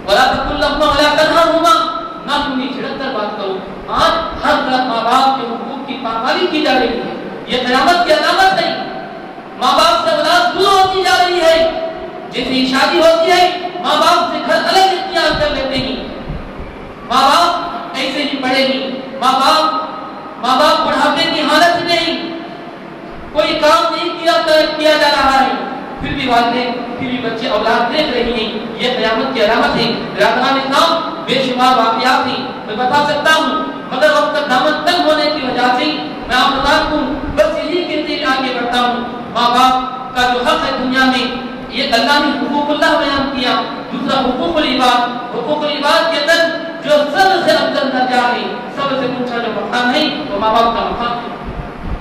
وَلَا تَقُلْ لَهُمَا وَلَا تَنْهَرْهُمَا, نہ تمہیں جھڑک کر بات کرو. آج ہر طرف ماں باپ کے حقوق کی پامالی کی جا رہی ہے. یہ قیامت کی علامت ہے. ماں باپ سے اولاد دور ہوتی جا رہی ہے. جیسے شادی ہوتی ہے ماں باپ سے گھر الگ اختیار کر لیتے ہیں. ماں باپ ایسے ہی پڑھے گی. ماں باپ بڑھاپے کی حالت میں کوئی کام نہیں کیا جا رہا ہے, پھر بھی والدین پھر بھی بچے اولاد دیکھ رہی ہیں. یہ قیامت کی علامت ہے. برادران اسلام بے شمار واقعات ہیں میں بتا سکتا ہوں, مگر وقت دامن تنگ ہونے کی وجہ سے میں آپ کو بس یہی کہتے آگے بڑھتا ہوں. ماں باپ کا جو حق ہے دنیا میں یہ اللہ نے حقوق اللہ بیان کیا. دوسرا حقوق العباد. حقوق العباد کے اندر جو سب سے افضل درجہ ہے, سب سے اونچا جو مقام ہے وہ ماں باپ کا مقام ہے.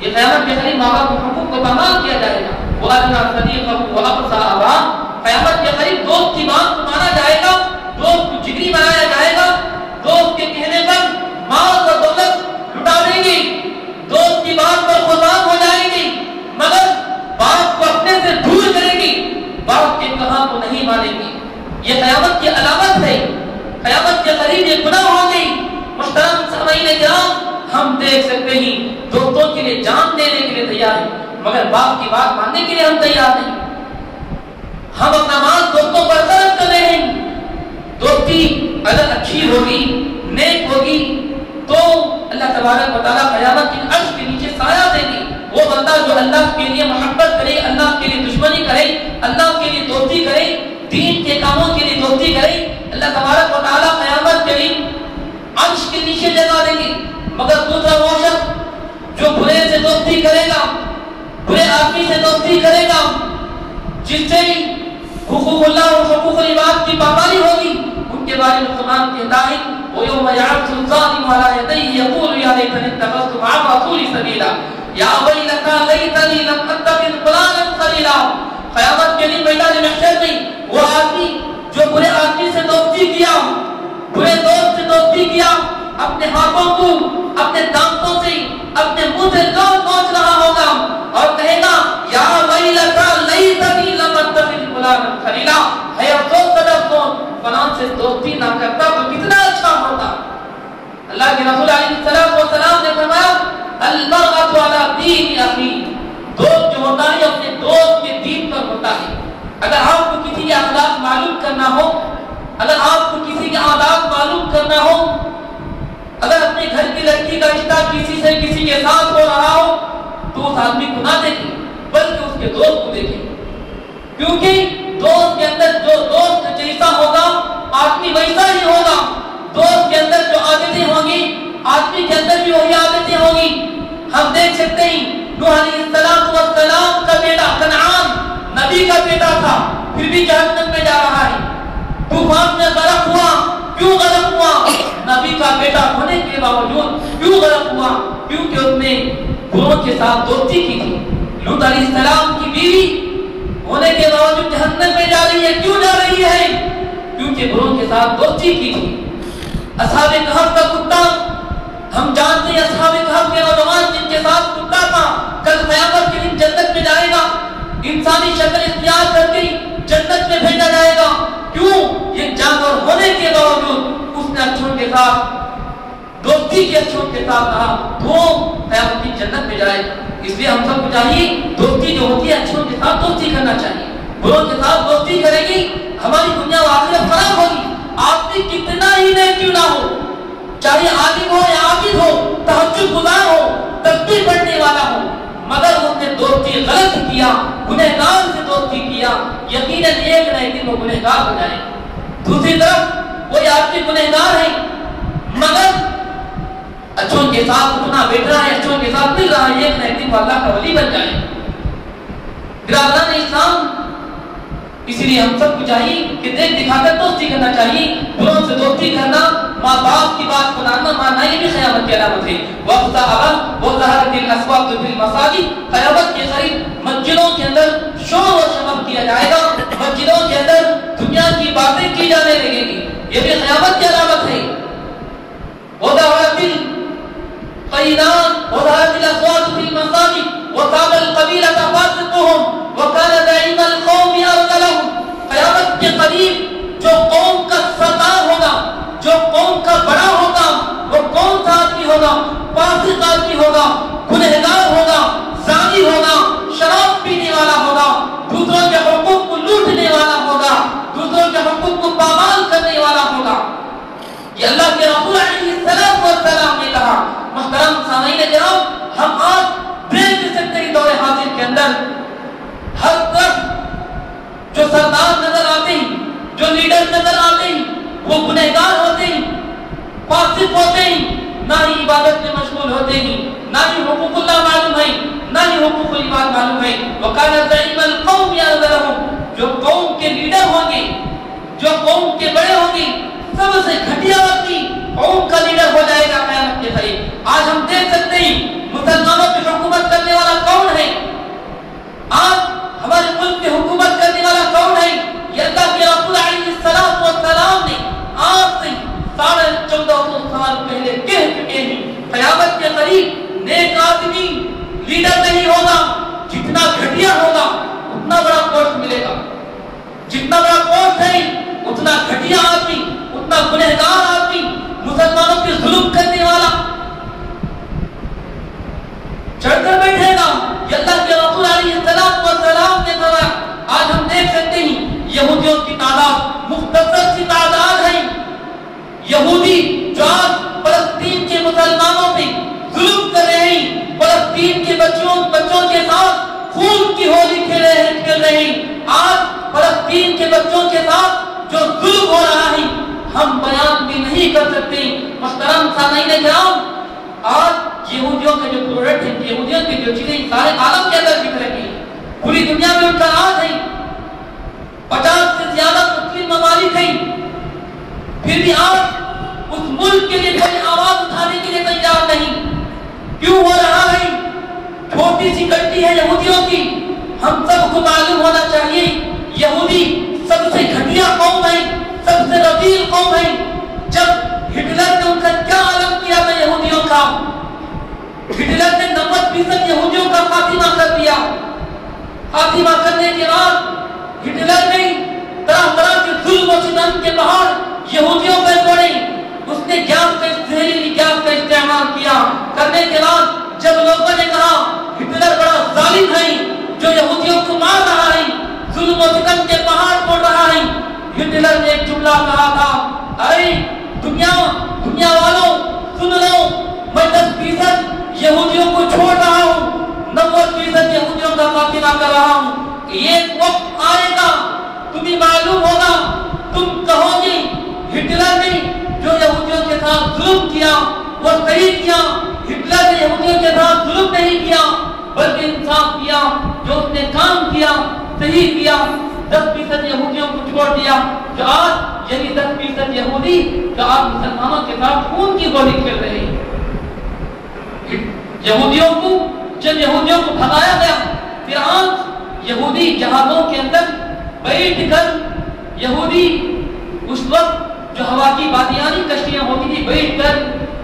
یہ قیامت کے قریب ماں باپ کے حقوق کو پامال کیا جائے گا. وَأَدْنَىٰ صَدِيقَهُ وَأَقْصَىٰ أَبَاهُ. قیامت کے قریب دوست کی بات کو مانا جائے گا, دوست کو جگری بنایا جائے گا. دوست کے کہنے پر مال و دولت لٹا دیں گے, دوست کی بات پر قربان ہو جائیں گے, مگر باپ کو اپنے سے دور کریں گی, باپ کے کہا کو نہیں مانیں گی. یہ قیامت کی علامت ہے. قیامت کے قریب یہ گناہ ہو گئی. محترم سامعین کرام, ہم دیکھ سکتے ہیں دوستوں کے لیے جان دینے کے لیے تیار ہیں, مگر باپ کی بات ماننے کے لیے ہم تیار نہیں. ہم اپنا مال دوستوں پر خرچ کر رہے ہیں. دوستی اگر اچھی ہوگی, نیک ہوگی, تو اللہ تبارک و تعالیٰ قیامت کے عرش کے نیچے سایہ دے گی. وہ بندہ جو اللہ کے لیے محبت کرے, اللہ کے لیے دشمنی کرے, اللہ کے لیے دوستی کرے, دین کے کاموں کے لیے دوستی کرے, اللہ تبارک و تعالیٰ قیامت کے دن عرش کے نیچے جگہ دے گی. مگر دوسرا وہ شخص جو برے سے دوستی کرے گا, برے آدمی سے دوستی کرے گا, جس سے حقوق اللہ اور حقوق العباد کی پامالی ہوگی, ان کے بارے میں قرآن کہتا ہے وَيَوْمَ يَعَضُّ الظَّالِمُ عَلَىٰ يَدَيْهِ يَقُولُ يَا لَيْتَنِي اتَّخَذْتُ مَعَ الرَّسُولِ سَبِيلًا يَا وَيْلَتَىٰ لَيْتَنِي لَمْ أَتَّخِذْ فُلَانًا خَلِيلًا. قیامت کے دن میدان محشر میں وہ آدمی جو برے آدمی سے دوستی کیا, برے دوست سے دوستی کیا, اپنے ہاتھوں کو اپنے دانتوں سے اپنے منہ سے لوٹ پہنچ رہا ہوگا اور کہے گا یا ویلتا لیتنی لم اتخذ فلانا خلیلا, ہے افسوس قد افسوس, فلان سے دوستی نہ کرتا تو کتنا اچھا ہوتا. اللہ کے رسول علیہ السلام نے فرمایا المرء علی دین اخی. دوست جو ہوتا ہے اپنے دوست کے دین پر ہوتا ہے. اگر آپ کو کسی کے اخلاق معلوم کرنا ہو, اگر آپ کو کسی کے آداب معلوم کرنا ہو, اگر اپنے گھر کی لڑکی کا رشتہ کسی سے کسی کے ساتھ ہو رہا ہو, تو اس آدمی کو نہ دیکھیں بلکہ اس کے دوست کو دیکھیں. کیونکہ دوست کے اندر جو دوست جیسا ہوگا آدمی ویسا ہی ہوگا. دوست کے اندر جو عادتیں ہوں گی آدمی کے اندر بھی وہی عادتیں ہوں گی. ہم دیکھ سکتے ہیں نوح علیہ السلام کا بیٹا کنعان نبی کا بیٹا تھا, پھر بھی جہنم میں جا رہا ہے. طوفان میں غرق ہوا, کیوں غرق ہوا؟ نبی کا بیٹا ہونے کے باوجود کیوں غرق ہوا؟ کیونکہ اس نے بروں کے ساتھ دوستی کی تھی. لوط علیہ السلام کی بیوی ہونے کے باوجود جہنم میں جا رہی ہے. کیوں جا رہی ہے؟ کیونکہ بروں کے ساتھ دوستی کی تھی. اصحاب کہف کا کتا, ہم جانتے ہیں اصحاب کہف کے نوجوان جن کے ساتھ کتا تھا, کل قیامت کے دن جنت میں جائے گا, انسانی شکل اختیار کر کے جنت میں بھیجا جائے گا. کیوں؟ یہ جانور ہونے کے باوجود اس نے اچھوں کے ساتھ دوستی کے اچھوں کے ساتھ رہا, تو قیامت کی جنت میں جائے گا. اس لیے ہم سب کو چاہیے دوستی جو ہوتی ہے اچھوں کے ساتھ دوستی کرنا چاہیے. بروں کے ساتھ دوستی کرے گی ہماری دنیا و آخرت خراب ہوگی. آدمی کتنا ہی نیک کیوں نہ ہو, چاہے عالم ہو یا عابد ہو, تہجد گزار ہو, تسبیح پڑھنے والا ہو, مگر اس نے دوستی غلط کیا, گنہگار سے دوستی کیا, یقیناً ایک نہ ایک دن وہ گنہگار ہو جائے. دوسری طرف کوئی آدمی گنہگار ہے مگر اچھوں کے ساتھ اٹھنا بیٹھ رہا ہے, اچھوں کے ساتھ مل رہا ہے, ایک نہ ایک دن وہ اللہ کا ولی بن جائے. برادران اسلام, اسی لیے ہم سب کو چاہیے کہ دیکھ دکھا کر دوستی کرنا چاہیے. بروں سے دوستی کرنا, ماں باپ کی بات کو ماننا, یہ بھی قیامت کی علامت ہے. وقت وظہرت الاسواق فی المساجد, قیامت کے قریب مسجدوں کے اندر شور و شباب کیا جائے گا, مسجدوں کے اندر دنیا کی باتیں کی جانے لگے گی. یہ بھی قیامت کی علامت ہے. وظہرت القینات وظہرت الاسواق فی المساجد وقام القبیلۃ فاسقهم وكان زعیم القوم ارذلهم. قیامت کے قریب جو قوم کا سردار ہوگا, جو قوم کا بڑا ہوگا, وہ کون سا آدمی ہوگا؟ فاسق آدمی ہوگا, گنہگار ہوگا, زانی ہوگا, شراب پینے والا ہوگا, دوسروں کے حقوق کو لوٹنے والا ہوگا, دوسروں کے حقوق کو پامال کرنے والا ہوگا. یہ اللہ کے رسول علیہ السلام نے کہا. محترم سامعین کرام, ہم آج دیکھ سکتے ہیں دور حاضر کے اندر ہر طرف جو سردار نظر آتے ہیں, جو لیڈر نظر آتے ہیں, وہ گنہگار ہوتے ہیں, فاسق ہوتے ہیں, نہ ہی عبادت میں مشغول ہوتے ہیں, نہ ہی حقوق اللہ معلوم ہے, نہ ہی حقوق العباد معلوم ہے. وَكَانَ زَعِيمَ الْقَوْمِ أَرْذَلَهُمْ, جو قوم کے لیڈر ہوں گے، جو قوم کے بڑے ہوں گے، سب سے گھٹیا آدمی قوم کا لیڈر ہو جائے گا قیامت کے قریب۔ آج ہم دیکھ سکتے ہیں مسلمانوں کی حکومت کرنے والا کون ہے؟ آج ہمارے ملک کی حکومت کرنے والا کون ہے؟ یہ اللہ کے رسول علیہ السلام نے آج سے 1450 سال پہلے کہہ چکے ہیں، قیامت کے قریب نیک آدمی لیڈر نہیں ہوگا، جتنا گھٹیا ہوگا اتنا بڑا پوسٹ ملے گا، جتنا بڑا پوسٹ ہے اتنا گھٹیا آدمی، اتنا گنہگار آدمی، مسلمانوں پہ ظلم کرنے والا چڑھ کر بیٹھے گا۔ یہ اللہ کے رسول علیہ السلام نے فرمایا۔ آج ہم دیکھ سکتے ہیں یہودیوں کی تعداد مختصر سی تعداد ہے، یہودی جو آج فلسطین کے مسلمانوں پہ ظلم کر رہے ہیں، فلسطین کے بچوں کے ساتھ خون کی ہولی کھیل رہے ہیں، آج فلسطین کے بچوں کے ساتھ جو ظلم ہو رہا ہے ہم بیان بھی نہیں کر سکتے۔ محترم سامعین کرام، آج یہودیوں کے جو پروڈکٹ ہیں، یہودیوں کی جو چیزیں سارے عالم کے اندر بک رہی ہیں، پوری دنیا میں ان کا راج ہے، 50 سے زیادہ مسلم ممالک ہیں، پھر بھی آج اس ملک کے لیے کوئی آواز اٹھانے کے لیے تیار نہیں۔ کیوں ہو رہا ہے؟ چھوٹی سی غلطی ہے یہودیوں کی، ہم سب کو معلوم ہونا چاہیے یہودی سب سے گھٹیا قوم ہے، سب سے رذیل قوم ہے۔ جب ہٹلر نے ان کا کیا عالم کیا تھا یہودیوں کا، ہٹلر نے 90% یہودیوں کا خاتمہ کر دیا۔ خاتمہ کرنے کے بعد ہٹلر نے طرح طرح کے ظلم و ستم کے پہاڑ یہودیوں پر توڑے، اس نے زہریلی گیس کا استعمال کیا۔ کرنے کے بعد جب لوگوں نے کہا ہٹلر بڑا ظالم ہے جو یہودیوں کو مار رہا ہے، ظلم و ستم کے پہاڑ توڑ رہا ہے، ہٹلر نے ایک جملہ کہا تھا، اے دنیا والوں سن لو، میں 10% یہودیوں کو چھوڑ رہا ہوں، 90% یہودیوں کا خاتمہ کر رہا ہوں۔ کہ ایک وقت آئے گا تمہیں معلوم ہوگا، تم کہو گے ہٹلر نے جو یہودیوں کے ساتھ ظلم کیا وہ صحیح کیا، ہٹلر نے یہودیوں کے ساتھ ظلم نہیں کیا بلکہ انصاف کیا، جو اس نے کام کیا صحیح کیا، 10% یہودیوں کو چھوڑ دیا۔ جو آج یعنی 10% یہودی جو آج مسلمانوں کے ساتھ خون کی ہولی کھیل رہے ہیں۔ جب یہودیوں کو بھگایا گیا، فرعون یہودی جہازوں کے اندر بیٹھ کر، یہودی اس وقت جو ہوا کی بادیانی کشتیاں ہوتی تھی، بیٹھ کر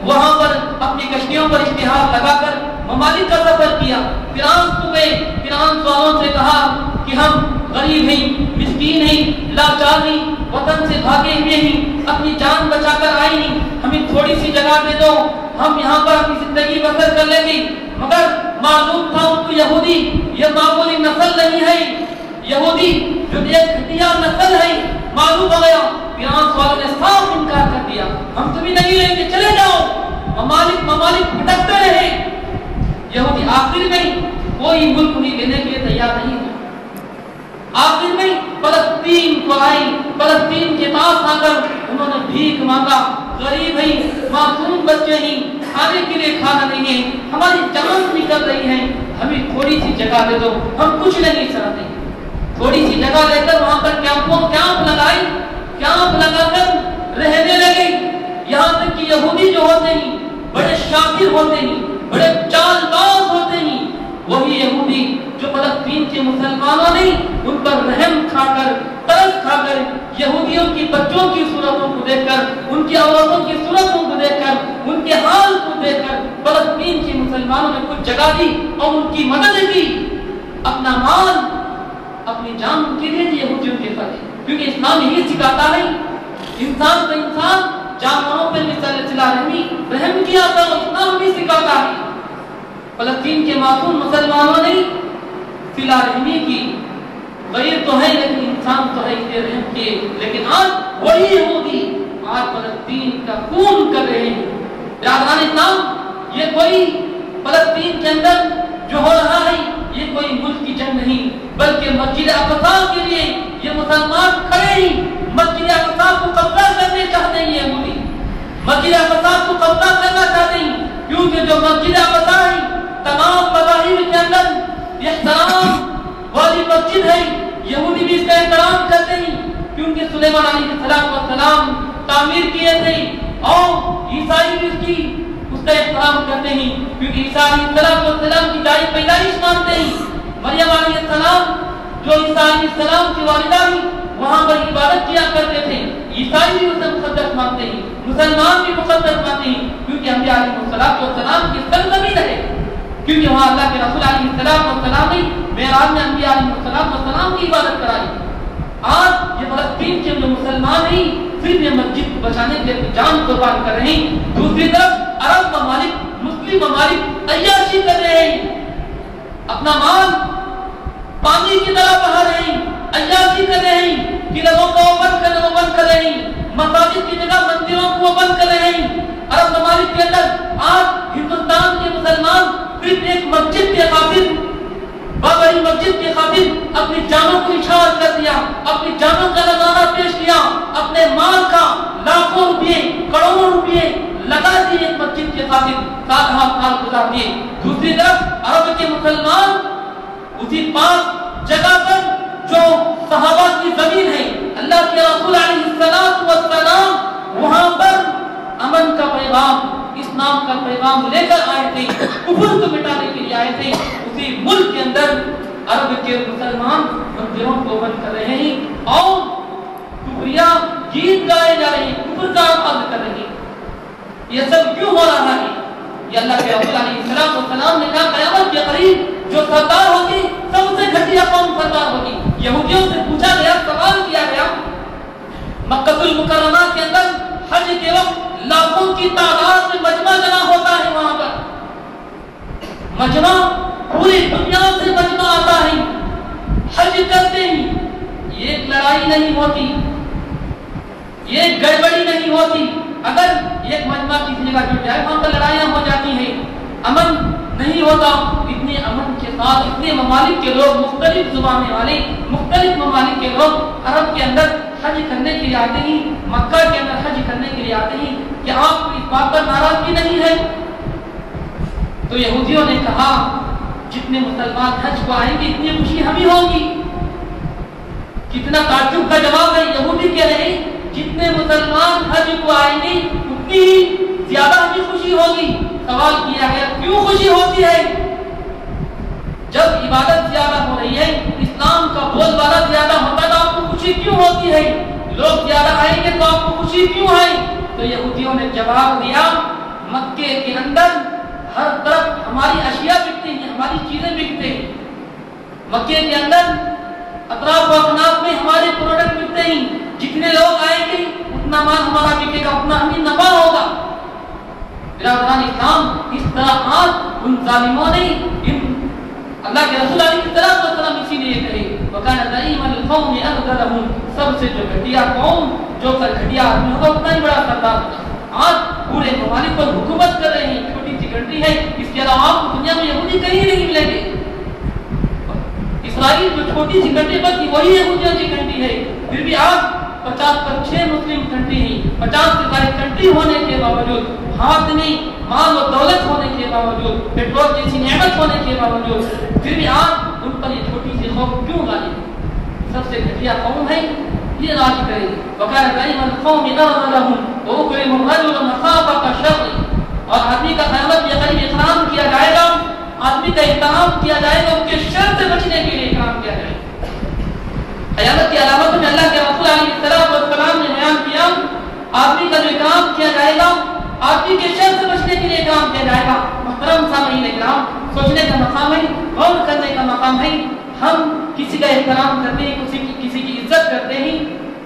وہاں پر اپنی کشتیوں پر اشتہار لگا کر ممالک کا سفر کیا۔ فرعون سوالوں سے کہا کہ ہم غریب ہیں، مسکین ہیں، لاچار ہیں، وطن سے بھاگے ہوئے ہیں، اپنی جان بچا کر آئے ہیں، ہمیں تھوڑی سی جگہ دے دو، ہم یہاں پر اپنی زندگی بسر کر لیں گے۔ مگر معلوم تھا ان کو یہودی یہ معمولی نسل نہیں ہے، یہودی جو ایک گھٹیا نسل ہے، معلوم ہو گیا۔ فرعون والوں نے صاف انکار کر دیا، ہم تمہیں نہیں لیں گے، چلے جاؤ۔ ممالک بھٹکتے رہے، یہودی آخر میں کوئی ملک نہیں لینے کے لیے تیار نہیں تھا۔ آخر میں فلسطین کو آئی، فلسطین کے پاس آ کر انہوں نے بھیک مانگا، غریب ہیں، معصوم بچے ہیں، کھانے کے لیے کھانا نہیں ہے، ہماری جان نکل رہی ہے، ہمیں تھوڑی سی جگہ دے دو، ہم کچھ نہیں چاہتے۔ تھوڑی سی جگہ لے کر وہاں پر کیمپ لگائی، کیمپ لگا کر رہنے لگے۔ یہاں تک کہ یہودی جو ہوتے ہیں بڑے شاطر ہوتے ہیں، بڑے چال باز ہوتے ہیں، وہی یہودی جو فلسطین کے مسلمانوں نے ان پر رحم کھا کر، ترس کھا کر، یہودیوں کی بچوں کی صورتوں کو دیکھ کر، ان کی عورتوں کی صورتوں کو دیکھ کر، ان کے حال کو دیکھ کر فلسطین کے مسلمانوں نے کچھ جگہ دی اور ان کی مدد کی، اپنا مال، اپنی جان کے لیے یہودیوں کے ساتھ، کیونکہ اسلام یہی سکھاتا ہے انسان کو انسان، جانوروں پر صلہ رحم کیا تھا، اسلام بھی سکھاتا ہے۔ فلسطین کے معصوم مسلمانوں نے صلہ رحمی کی، غیر تو ہے لیکن انسان تو ہے، اسے رحم کیے، لیکن آج وہی یہودی آج فلسطین کا خون کر رہے ہیں۔ یادگار اسلام، یہ کوئی فلسطین کے اندر جو ہو رہا ہے یہ کوئی ملک کی جنگ نہیں، بلکہ مسجد اقصی کے لیے یہ مسلمان کھڑے ہیں، مسجد اقصی کو قبضہ کرنے چاہتے ہیں، یہودی مسجد اقصی کو قبضہ کرنا چاہتے ہیں، کیونکہ جو مسجد اقصی ہے تمام مذاہب کے اندر احترام والی مسجد ہے، یہودی بھی اس کا احترام کرتے ہیں کیونکہ سلیمان علیہ السلام تعمیر کیے تھے، اور عیسائی بھی اس کا احترام کرتے ہیں کیونکہ عیسیٰ علیہ السلام کی جائز پیدائش مانتے ہیں۔ مریم علیہ السلام جو عیسیٰ علیہ السلام کی والدہ بھی وہاں پر عبادت کیا کرتے تھے، عیسائی بھی اسے مقدس مانتے ہیں، مسلمان بھی مقدس مانتے ہیں کیونکہ انبیاء علیہ السلام کی سرزمین ہے، کیونکہ وہاں اللہ کے رسول علیہ السلام نے معراج میں انبیاء علیہ السلام کی عبادت کرائی۔ آج یہ فلسطین کے جو مسلمان ہیں صرف یہ مسجد کو بچانے کے لیے جان قربان کر رہے ہیں، دوسری طرف عرب ممالک مسلم ممالک عیاشی کر رہے ہیں، اپنا مال پانی کی طرح بہا رہے ہیں، عیاشی کر رہے ہیں، قلعوں کو بند کر رہے ہیں، مساجد کی جگہ مندروں کو بند کر رہے ہیں۔ عرب ممالک کے اندر آج ہندوستان کے مسلمان صرف ایک مسجد کے خاطر، بابری مسجد کے خاطر اپنی جانوں کو اشار کر دیا، اپنی جانوں کا نذرانہ پیش کیا، اپنے مال کا لاکھوں روپے کروڑوں روپے لگا دیے ایک مسجد کے خاطر، 7 سال گزار دیے۔ دوسری طرف عرب کے مسلمان اسی پاک جگہ پر جو صحابہ کی زمین ہے، اللہ کے رسول علیہ السلام وہاں پر امن کا پیغام، اسلام کا پیغام لے کر آئے تھے، کفر کو مٹانے کے لیے آئے تھے۔ اسی ملک کے اندر عرب کے مسلمان مندروں کو بند کر رہے ہیں اور کفریہ گیت گائے جا رہے ہیں، کفر کا آغاز کر رہے ہیں۔ یہ سب کیوں ہو رہا ہے؟ یہ اللہ کے رسول علیہ السلام نے کہا قیامت کے قریب جو سردار ہوگی سب سے گھٹیا قوم سردار ہوگی۔ یہودیوں سے پوچھا گیا، سوال کیا گیا، مکہ المکرمہ کے اندر حج کے وقت لاکھوں کی تعداد میں مجمع جمع ہوتا ہے، وہاں پر مجمع پوری دنیا سے مجمع آتا ہے، حج کرتے ہیں، یہ ایک لڑائی نہیں ہوتی، یہ ایک گڑبڑی نہیں ہوتی۔ اگر ایک مجمع کسی جگہ جڑ جائے وہاں پر لڑائیاں ہو جاتی ہیں، امن نہیں ہوتا۔ اتنے امن کے ساتھ اتنے ممالک کے لوگ، مختلف زبانیں والے مختلف ممالک کے لوگ عرب کے اندر حج کرنے کے لیے آتے ہیں، مکہ کے اندر حج کرنے کے لیے آتے ہیں، کہ آپ کو اس بات پر ناراضگی نہیں ہے؟ تو یہودیوں نے کہا جتنے مسلمان حج کو آئیں گے اتنی خوشی ہمیں ہوگی۔ کتنا تعجب کا جواب ہے، یہودی کہہ رہے ہیں جتنے مسلمان حج کو آئیں گے اتنی زیادہ ہمیں خوشی ہوگی۔ سوال کیا گیا کیوں خوشی ہوتی ہے؟ جب عبادت زیادہ ہو رہی ہے، اسلام کا بول بالا زیادہ ہوتا ہے تو آپ کو خوشی کیوں ہوتی ہے؟ لوگ زیادہ آئیں گے تو آپ کو خوشی کیوں ہے؟ تو یہودیوں نے جواب دیا مکے کے اندر ہر طرف ہماری اشیاء بکتے ہیں، ہماری چیزیں بکتے ہیں، مکے کے اندر اطراف و اکناف میں ہمارے پروڈکٹ بکتے ہیں، جتنے لوگ آئیں گے اتنا مال ہمارا بکے گا، اتنا ہمیں نفع ہوگا۔ برادران اسلام، اس طرح آج ان ظالموں نے اللہ کے رسول علیہ السلام اسی لیے کہے وَكَانَ زَعِيمَ الْقَوْمِ أَغْدَرَهُمْ، سب سے جو گھٹیا قوم، جو سر گھٹیا آدمی ہوگا اتنا ہی بڑا سردار ہوگا۔ آج پورے ممالک پر حکومت کر رہے ہیں، چھوٹی سی کنٹری ہے، اس کے علاوہ آپ کو دنیا میں یہودی کہیں نہیں ملیں گے۔ اسرائیل جو چھوٹی سی کنٹری پر تھی وہی یہودیوں کی کنٹری ہے، پھر بھی آج 50 پر 6 مسلم کنٹری ہیں، 50 سے زائد کنٹری ہونے کے باوجود، ہاتھ میں مال و دولت ہونے کے باوجود، پیٹرول جیسی نعمت ہونے کے باوجود، پھر بھی آج ان پر یہ چھوٹی سی خوف کیوں غالب؟ سب سے گھٹیا قوم ہے، یہ راضی کرے گی۔ وَقَالَ زَعِيمَ الْقَوْمِ أَغْدَرَهُمْ وَأُكْرِمُ الرَّجُلَ مَخَافَةَ الشَّرِّ، اور آدمی کا قیامت کے قریب احترام کیا جائے گا، آدمی کا احترام کیا جائے گا، اس کے شر سے بچنے کے لیے احترام کیا جائے گا۔ قیامت کی علامتوں میں اللہ کے رسول علیہ السلام نے بیان کیا آدمی کا جو اکرام کیا جائے گا، آدمی کے شر سے بچنے کے لیے اکرام کیا جائے گا۔ محترم سامعین اکرام، سوچنے کا مقام ہے، غور کرنے کا مقام ہے۔ ہم کسی کا احترام کرتے ہیں، کسی کی عزت کرتے ہیں،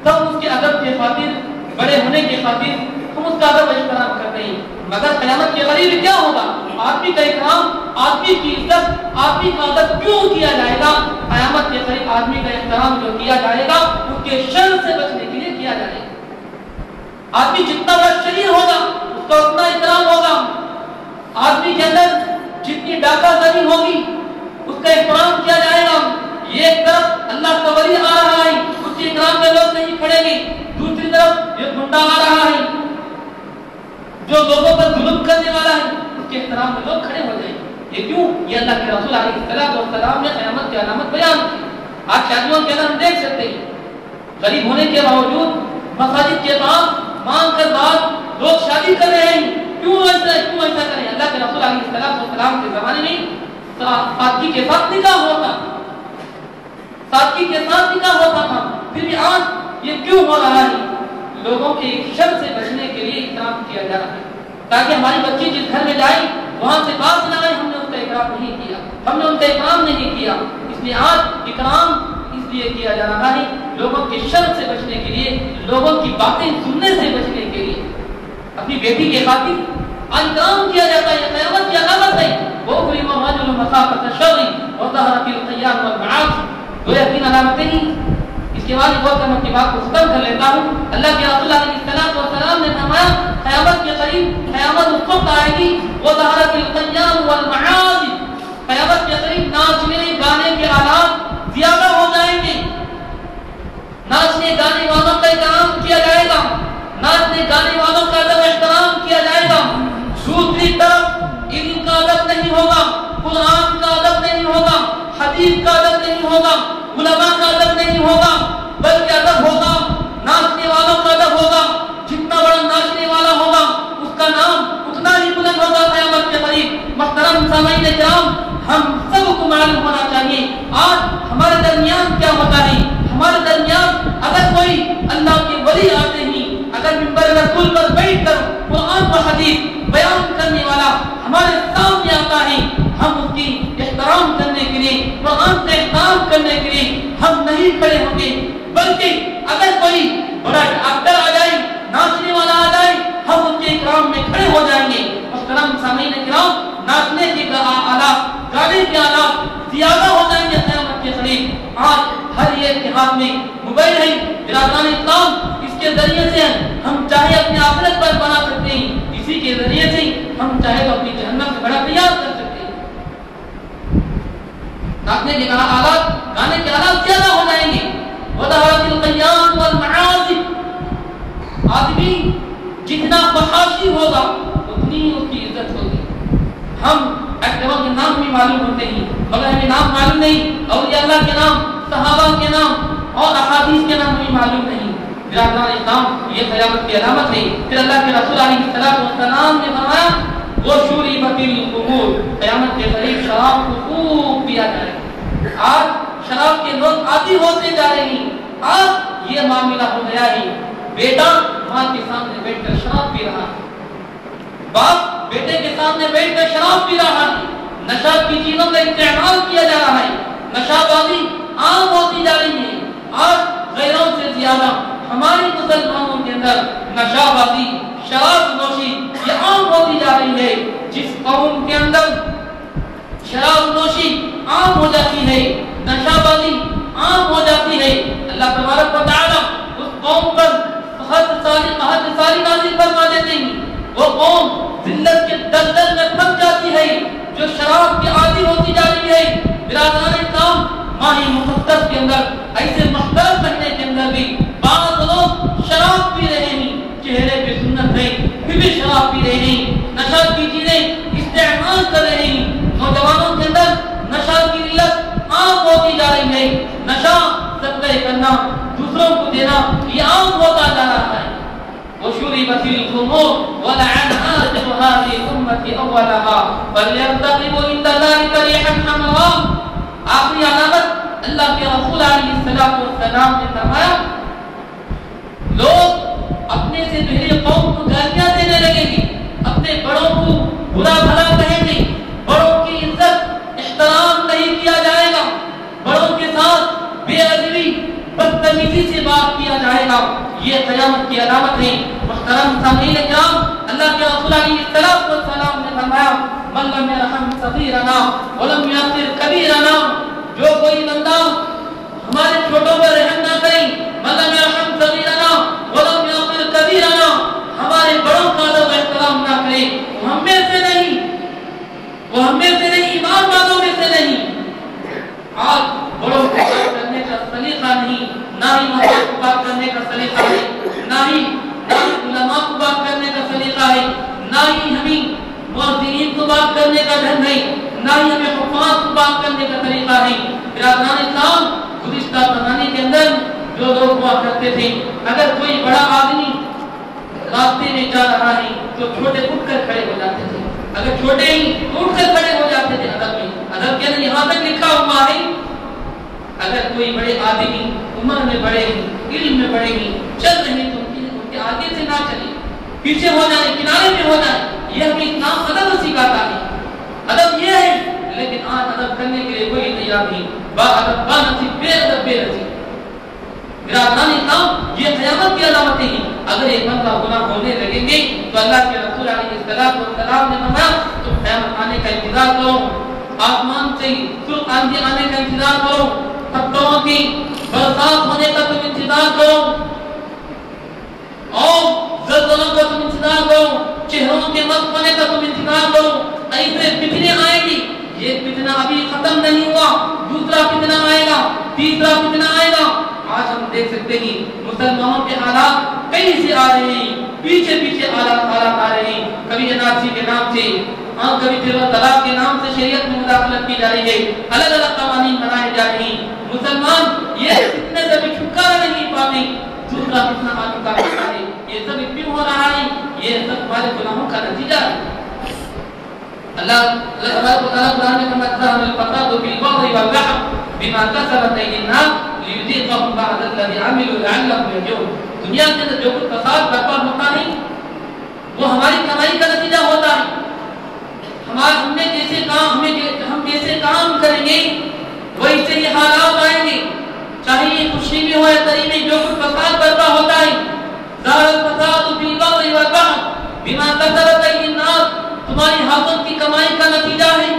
تب اس کے ادب کے خاطر، بڑے ہونے کے خاطر ہم اس کا ادب و احترام کرتے ہیں، مگر قیامت کے قریب کیا ہوگا؟ آدمی کا اکرام، آدمی کی عزت، آدمی کا ادب کیوں کیا جائے گا؟ قیامت کے قریب آدمی کا احترام جو کیا جائے گا اس کے شر سے بچنے کے لیے کیا جائے گا۔ آدمی جتنا بڑا شریر ہوگا اس کا اتنا احترام ہوگا، آدمی کے اندر جتنی ڈاکہ زنی ہوگی اس کا احترام کیا جائے گا۔ یہ ایک طرف اللہ کا ولی آ رہا ہے، اس کے اکرام میں لوگ نہیں کھڑیں گے، دوسری طرف یہ گنڈا آ رہا ہے جو لوگوں پر ظلم کرنے والا ہے، اس کے احترام میں لوگ کھڑے ہو جائیں گے۔ یہ کیوں؟ یہ اللہ کے رسول علیہ السلام نے قیامت کی علامت بیان کی۔ آج شادیوں کے اندر ہم دیکھ سکتے ہیں غریب ہونے کے باوجود مساجد کے پاس مانگ کر بعد لوگ شادی کر رہے ہیں. کیوں ایسا کریں؟ اللہ کے رسول علیہ السلام کے زمانے میں سادگی کے ساتھ نکاح ہوتا تھا. پھر بھی آج یہ کیوں ہو رہا ہے؟ لوگوں کے شر سے بچنے کے لیے اکرام کیا جا رہا ہے تاکہ ہماری بچی جس گھر میں جائے وہاں سے باز نہ آئے ہم نے ان کا اکرام نہیں کیا. اس لیے آج اکرام اس لیے کیا جا رہا ہے لوگوں کے شر سے بچنے کے لیے, لوگوں کی باتیں سننے سے بچنے کے لیے. اپنی بیٹی کے خاطر آج اکرام کیا جاتا ہے. قیامت کی علامت ہے وَأُكْرِمَ الرَّجُلُ مَخَافَةَ الشَّرِّ وَظَهَرَتِ الْخِيَانَةُ وَالْمَعَاصِي. دو یا تین علامتیں ہیں. اس کے بعد بہت میں اپنی بات کو ختم کر لیتا ہوں. اللہ کے رسول علیہ السلام نے فرمایا قیامت کے قریب قیامت اس وقت آئے گی وَظَهَرَتِ الْخِيَانَةُ وَالْمَعَاصِي. قیامت کے قریب ناچنے گانے کے آلات زیادہ ہو جائیں گے. ناچنے گانے والوں کا احترام کیا جائے گا, ناچنے گانے والوں کا ادب احترام کیا جائے گا. دوسری طرف علم کا ادب نہیں ہوگا, قرآن کا ادب نہیں ہوگا, حدیث کا ادب نہیں ہوگا, علماء کا ادب نہیں ہوگا, بلکہ ادب ہوگا ناچنے والوں کا ادب ہوگا. جتنا بڑا ناچنے والا ہوگا اس کا نام اتنا ہی بلند ہوگا قیامت کے قریب. محترم سامعین کرام, ہم سب کو معلوم ہونا چاہیے آج ہمارے درمیان کیا ہوتا ہے. ہمارے درمیان اگر کوئی اللہ کے ولی آتے ہیں, اگر منبر رسول پر بیٹھ کر قرآن و حدیث بیان کرنے والا ہمارے سامنے آتا ہے, ہم اس کی احترام کرنے کے لیے, قرآن کا احترام کرنے کے لیے ہم نہیں کھڑے ہوں گے, بلکہ اگر کوئی بڑا ڈاکٹر آ جائے, ناچنے والا آ جائے, ہم اس کے اکرام میں کھڑے ہو جائیں گے. محترم سامعین کرام, ناچنے کے آلات, گانے کے آلات زیادہ ہو جائیں گے قیامت کے قریب. آج ہر ایک کے ہاتھ میں موبائل ہے. برادران اسلام, اس کے ذریعے سے ہم چاہے اپنے آخرت پر بنا سکتے ہیں, اسی کے ذریعے سے ہم چاہے تو اپنی جہنم سے بڑا تیار کر سکتے ہیں. ناچنے کے آلات, گانے کے آلات زیادہ ہو جائیں گے. وَظَهَرَتِ الْخِيَانَةُ وَالْمَعَاصِي. آدمی جتنا فحاشی ہوگا اتنی اس کی عزت ہوگی. ہم ایکٹروں کے نام بھی معلوم ہوتے ہیں مگر ہمیں نام معلوم نہیں, اولیاء اللہ کے نام, صحابہ کے نام اور احادیث کے نام بھی معلوم نہیں. برادران اسلام, یہ قیامت کی علامت ہے. پھر اللہ کے رسول علیہ السلام نے فرمایا وَشُرِبَتِ الْخُمُورُ. قیامت کے قریب شراب کو خوب پیا جائے گا. آج شراب کے لوگ عادی ہوتے جا رہے ہیں. آج یہ معاملہ ہو گیا ہے, بیٹا ماں کے سامنے بیٹھ کر شراب پی رہا ہے, باپ بیٹے کے سامنے بیٹھ کر شراب پی رہا ہے. نشہ کی چیزوں کا استعمال کیا جا رہا ہے. نشہ بازی عام ہوتی جا رہی ہے. آج غیروں سے زیادہ ہمارے مسلمانوں کے اندر نشہ بازی, شراب نوشی یہ عام ہوتی جا رہی ہے. جس قوم کے اندر شراب نوشی عام ہو جاتی ہے, نشہ بازی عام ہو جاتی ہے, اللہ تبارک و تعالی اس قوم پر حد ساری نازل فرما دیتے ہیں. وہ قوم ذلت کے دلدل میں پھنس جاتی ہے جو شراب کی عادی ہوتی جا رہی ہے. برادران اسلام, ماہ مقدس کے اندر ایسے محترم مہینے کے اندر بھی بعض لوگ شراب پی رہے ہیں. چہرے پہ سنت ہے پھر بھی شراب پی رہے ہیں, نشہ کی چیزیں استعمال کر رہے ہیں. نوجوانوں کے اندر نشہ کی علت عام ہوتی جا رہی ہے. نشہ صدقہ کرنا, دوسروں کو دینا یہ عام ہوتا جا رہا ہے. وَشُرِبَتِ الْخُمُورُ وَلَعَنَ آخِرُ هَذِهِ الْأُمَّةِ أَوَّلَهَا فَلْيَرْتَقِبُوا عِنْدَ ذَلِكَ رِيحًا حَمْرَاءَ. آخری علامت اللہ کے رسول علیہ السلام نے فرمایا لوگ اپنے سے پہلے قوم کو گالیاں دینے لگیں گے, اپنے بڑوں کو برا بھلا کہیں گے, بڑوں کی عزت احترام نہیں کیا جائے گا, بڑوں کے ساتھ بے ادبی بدتمیزی سے بات کیا جائے گا. یہ قیامت کی علامت ہے. محترم سامعین کرام, اللہ کے رسول علیہ السلام نے فرمایا من لم يرحم صغیرنا ولم یغفر کبیرنا. جو کوئی بندہ ہمارے چھوٹوں پر رحم نہ کرے, من لم يرحم صغیرنا ولم یغفر کبیرنا, ہمارے بڑوں کا ادب احترام نہ کرے, وہ ہم میں سے نہیں, ایمان والوں میں سے نہیں. آج بڑوں کو بات کرنے کا سلیقہ نہیں, نہ ہی مذہب کو بات کرنے کا سلیقہ ہے, نہ ہی علماء کو بات کرنے کا سلیقہ ہے, نہ ہی ہمیں مؤذنین کو بات کرنے کا ڈھنگ ہے, نہ ہی ہمیں حکام کو بات کرنے کا طریقہ ہے. برادران اسلام, گزشتہ زمانے کے اندر جو لوگ ہوا کرتے تھے، اگر کوئی بڑا آدمی راستے میں جا رہا ہے تو چھوٹے اٹھ کر کھڑے ہو جاتے تھے، اگر چھوٹے ہی اٹھ کر کھڑے ہو جاتے تھے ادب میں، ادب کے اندر یہاں تک لکھا ہوا ہے اگر کوئی بڑے آدمی عمر میں بڑے ہیں، علم میں بڑے ہیں، چل رہے ہیں تو ان کے آگے سے نہ چلے، پیچھے ہو جائیں، کنارے پہ ہو جائیں، یہ ہمیں اسلام ادب سکھاتا ہے۔ ادب یہ ہے، لیکن آج ادب کرنے کے لیے کوئی تیار نہیں، با ادب با نصیب، بے ادب بے نصیب۔ برادران اسلام، یہ قیامت کی علامتیں ہیں۔ اگر ایک بندہ گناہ ہونے لگیں گے تو اللہ کے رسول علیہ السلام نے فرمایا تو قیامت آنے کا انتظار کرو، آسمان سے سرخ آندھی آنے کا انتظار کرو، پتھروں کی برسات ہونے کا تم انتظار کرو، اور زلزلوں کا تم انتظار کرو، چہروں کے مست ہونے کا تم انتظار کرو۔ ایسے فتنے آئیں گی، یہ فتنہ ابھی ختم نہیں ہوا، دوسرا فتنہ آئے گا، تیسرا فتنہ آئے گا۔ آج ہم دیکھ سکتے ہیں مسلمانوں کے حالات کہیں سے آ رہے ہیں، پیچھے پیچھے حالات آ رہے ہیں، کبھی NRC کے نام سے اور کبھی پھر طلاق کے نام سے شریعت میں مداخلت کی جا رہی ہے، الگ الگ قوانین بنائے جا رہے ہیں۔ مسلمان یہ فتنے سے بھی چھٹکارا نہیں پاتے، دوسرا فتنہ آ چکا ہے۔ یہ سب کیوں ہو رہا ہے؟ یہ سب ہمارے گناہوں کا نتیجہ ہے۔ اللہ تبارک و تعالیٰ قرآن میں فرماتا ہے الفساد فی البر والبحر بما کسبت ایدی الناس لیذیقہم بعض الذی عملوا لعلہم یرجعون۔ دنیا کے اندر جو کچھ فساد برپا ہوتا ہے وہ ہماری کمائی کا نتیجہ ہوتا ہے۔ ہم جیسے کام کریں گے ویسے یہ حالات آئیں گے، چاہے یہ خوشی بھی ہو یا تری میں جو کچھ فساد برپا ہوتا ہے۔ ظاہر الفساد فی البر والبحر بما کسبت ایدی الناس، تمہاری ہاتھوں کی کمائی کا نتیجہ ہے۔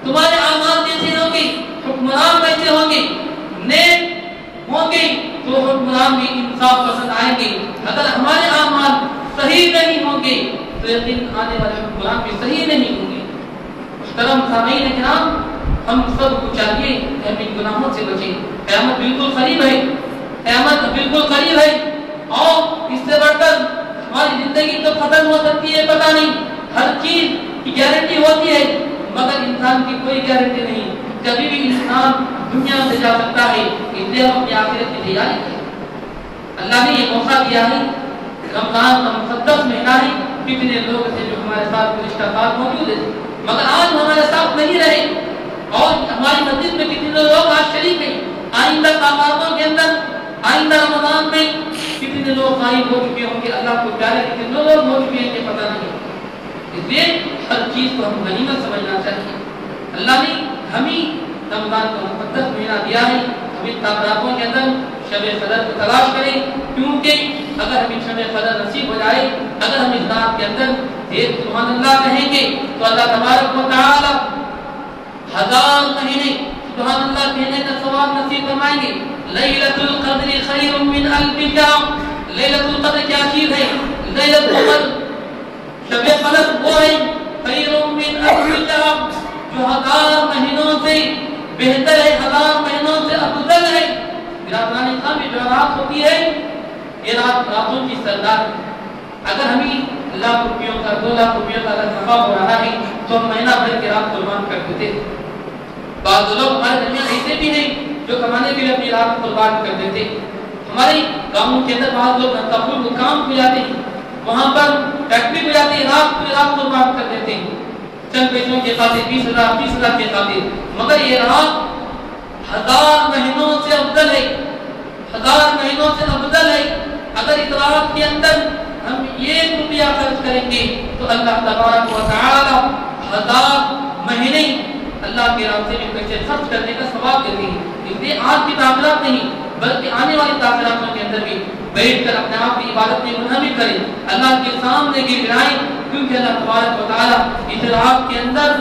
تمہارے اعمال کیسے ہوں گے، حکمران کیسے ہوں گے، نیک ہوں گے تو حکمران بھی انصاف پسند آئیں گے۔ اگر ہمارے اعمال صحیح نہیں ہوں گے تو یقین آنے والے حکمران بھی صحیح نہیں ہوں گے۔ محترم سامعین کرام، ہم سب کو چاہیے کہ ہم ان گناہوں سے بچیں۔ قیامت بالکل قریب ہے، قیامت بالکل قریب ہے، اور اس سے بڑھ کر ہماری زندگی تو ختم ہو سکتی ہے پتہ نہیں۔ ہر چیز کی گارنٹی ہوتی ہے مگر انسان کی کوئی گارنٹی نہیں، کبھی بھی انسان دنیا سے جا سکتا ہے، اس لیے ہم اپنی آخرت کی تیاری کریں۔ اللہ نے یہ موقع دیا ہے، رمضان کا مقدس مہینہ ہے، کتنے لوگ تھے جو ہمارے ساتھ گزشتہ سال موجود ہیں مگر آج ہمارے ساتھ نہیں رہے، اور ہماری مسجد میں کتنے لوگ آج شریک ہیں۔ آئندہ تعاقدوں کے اندر آئندہ رمضان میں کتنے لوگ غائب ہو چکے ہوں گے، اللہ کو پیارے کتنے لوگ ہو چکے ہیں کہ پتہ نہیں۔ اس لیے ہر چیز کو ہم غنیمت سمجھنا چاہیے۔ اللہ نے ہمیں رمضان کا مقدس مہینہ دیا ہے، ہم ان تعاقدوں کے اندر شب قدر کو تلاش کریں، کیونکہ اگر ہمیں شب قدر نصیب ہو جائے، اگر ہم اس رات کے اندر ایک سبحان اللہ کہیں گے تو اللہ تبارک و تعالی 1000 مہینے سبحان اللہ کہنے کا ثواب نصیب فرمائیں گے۔ لیلۃ القدر خیر من الف شہر، لیلۃ القدر کیا چیز ہے؟ لیلۃ القدر شب قدر وہ ہے خیر من الف شہر جو 1000 مہینوں سے بہتر ہے، 1000 مہینوں سے افضل ہے۔ برادران اسلام میں جو رات ہوتی ہے یہ راتوں کی سردار ہے۔ اگر ہمیں لاکھ روپیوں کا 2 لاکھ روپیوں کا اگر نفع ہو رہا ہے تو ہم مہینہ بھر کی رات قربان کر دیتے۔ بعض لوگ ہمارے درمیان ایسے بھی ہیں جو کمانے کے لیے اپنی رات قربان کر دیتے۔ ہمارے گاؤں کے اندر بعض لوگ تقول کو کام کو جاتے ہیں، وہاں پر فیکٹری کو جاتے ہیں، رات پوری رات قربان کر دیتے ہیں چند پیسوں کے خاطر، 20,000 30,000 کے خاطر، مگر یہ رات 1000 مہینوں سے افضل ہے، 1000 مہینوں سے افضل ہے۔ اگر اس رات کے اندر ہم 1 روپیہ خرچ کریں گے تو اللہ تبارک و تعالی 1000 مہینے اللہ کے راستے میں پیسے خرچ کرنے کا ثواب دیتے ہیں۔ اس لیے آج کی تعمیرات نہیں بلکہ آنے والی تعمیراتوں کے اندر بھی بیٹھ کر اپنے آپ کی عبادت میں منہمک کریں، اللہ کے سامنے گر گرائیں، کیونکہ اللہ تبارک و تعالی اس رات کے اندر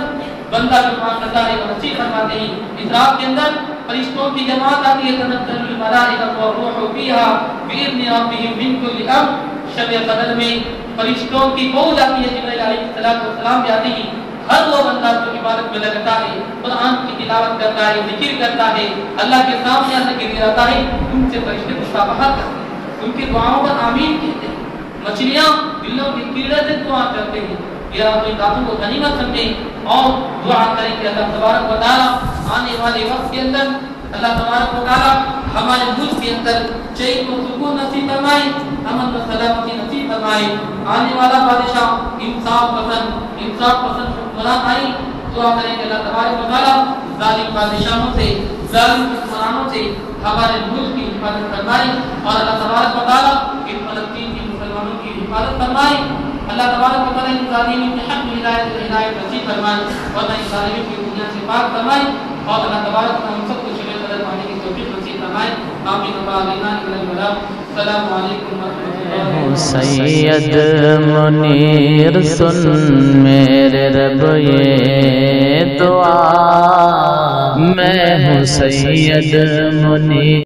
بندہ جو مانگتا ہے وہ نصیب فرماتے ہیں۔ اس رات کے اندر فرشتوں کی جماعت آتی ہے، تنزل الملائکۃ والروح فیہا بإذن ربہم من کل امر۔ شب قدر میں فرشتوں کی فوج آتی ہے، جبرائیل علیہ السلام بھی آتے ہیں۔ ہر وہ بندہ جو عبادت میں لگتا ہے، قرآن کی تلاوت کرتا ہے، ذکر کرتا ہے، اللہ کے سامنے آنے کے لیے آتا ہے، ان سے فرشتے مصافحہ کرتے ہیں، ان کی دعاؤں پر آمین کہتے ہیں۔ مچھلیاں بلوں کے کیڑے سے دعا کرتے ہیں۔ یہ اپنی باتوں کو غنیمت سمجھیں اور دعا کریں کہ اللہ تبارک و تعالی آنے والے وقت کے اندر اللہ تبارک و تعالی ہمارے ملک کے اندر چین و سکون نصیب فرمائے، امن و سلامتی نصیب فرمائے۔ آنے والا بادشاہ انصاف پسند حکمران آئی، دعا کریں کہ اللہ تبارک و تعالی ظالم بادشاہوں سے، ظالم حکمرانوں سے ہمارے ملک کی حفاظت فرمائے، اور اللہ تبارک و تعالی ان فلسطین کے مسلمانوں کی حفاظت فرمائے۔ اللہ تبارک و تعالی ان ظالمین کے حق میں ہدایت نصیب فرمائے، اور ان ظالمین کی دنیا سے پاک فرمائے، اور اللہ تبارک و تعالی ہم سب کو شکر قدر پانے کی توفیق نصیب فرمائے۔ آمین و آمین۔ السلام علیکم ورحمۃ اللہ۔ سید منیر سن میرے رب یہ دعا، میں ہوں سید منیر۔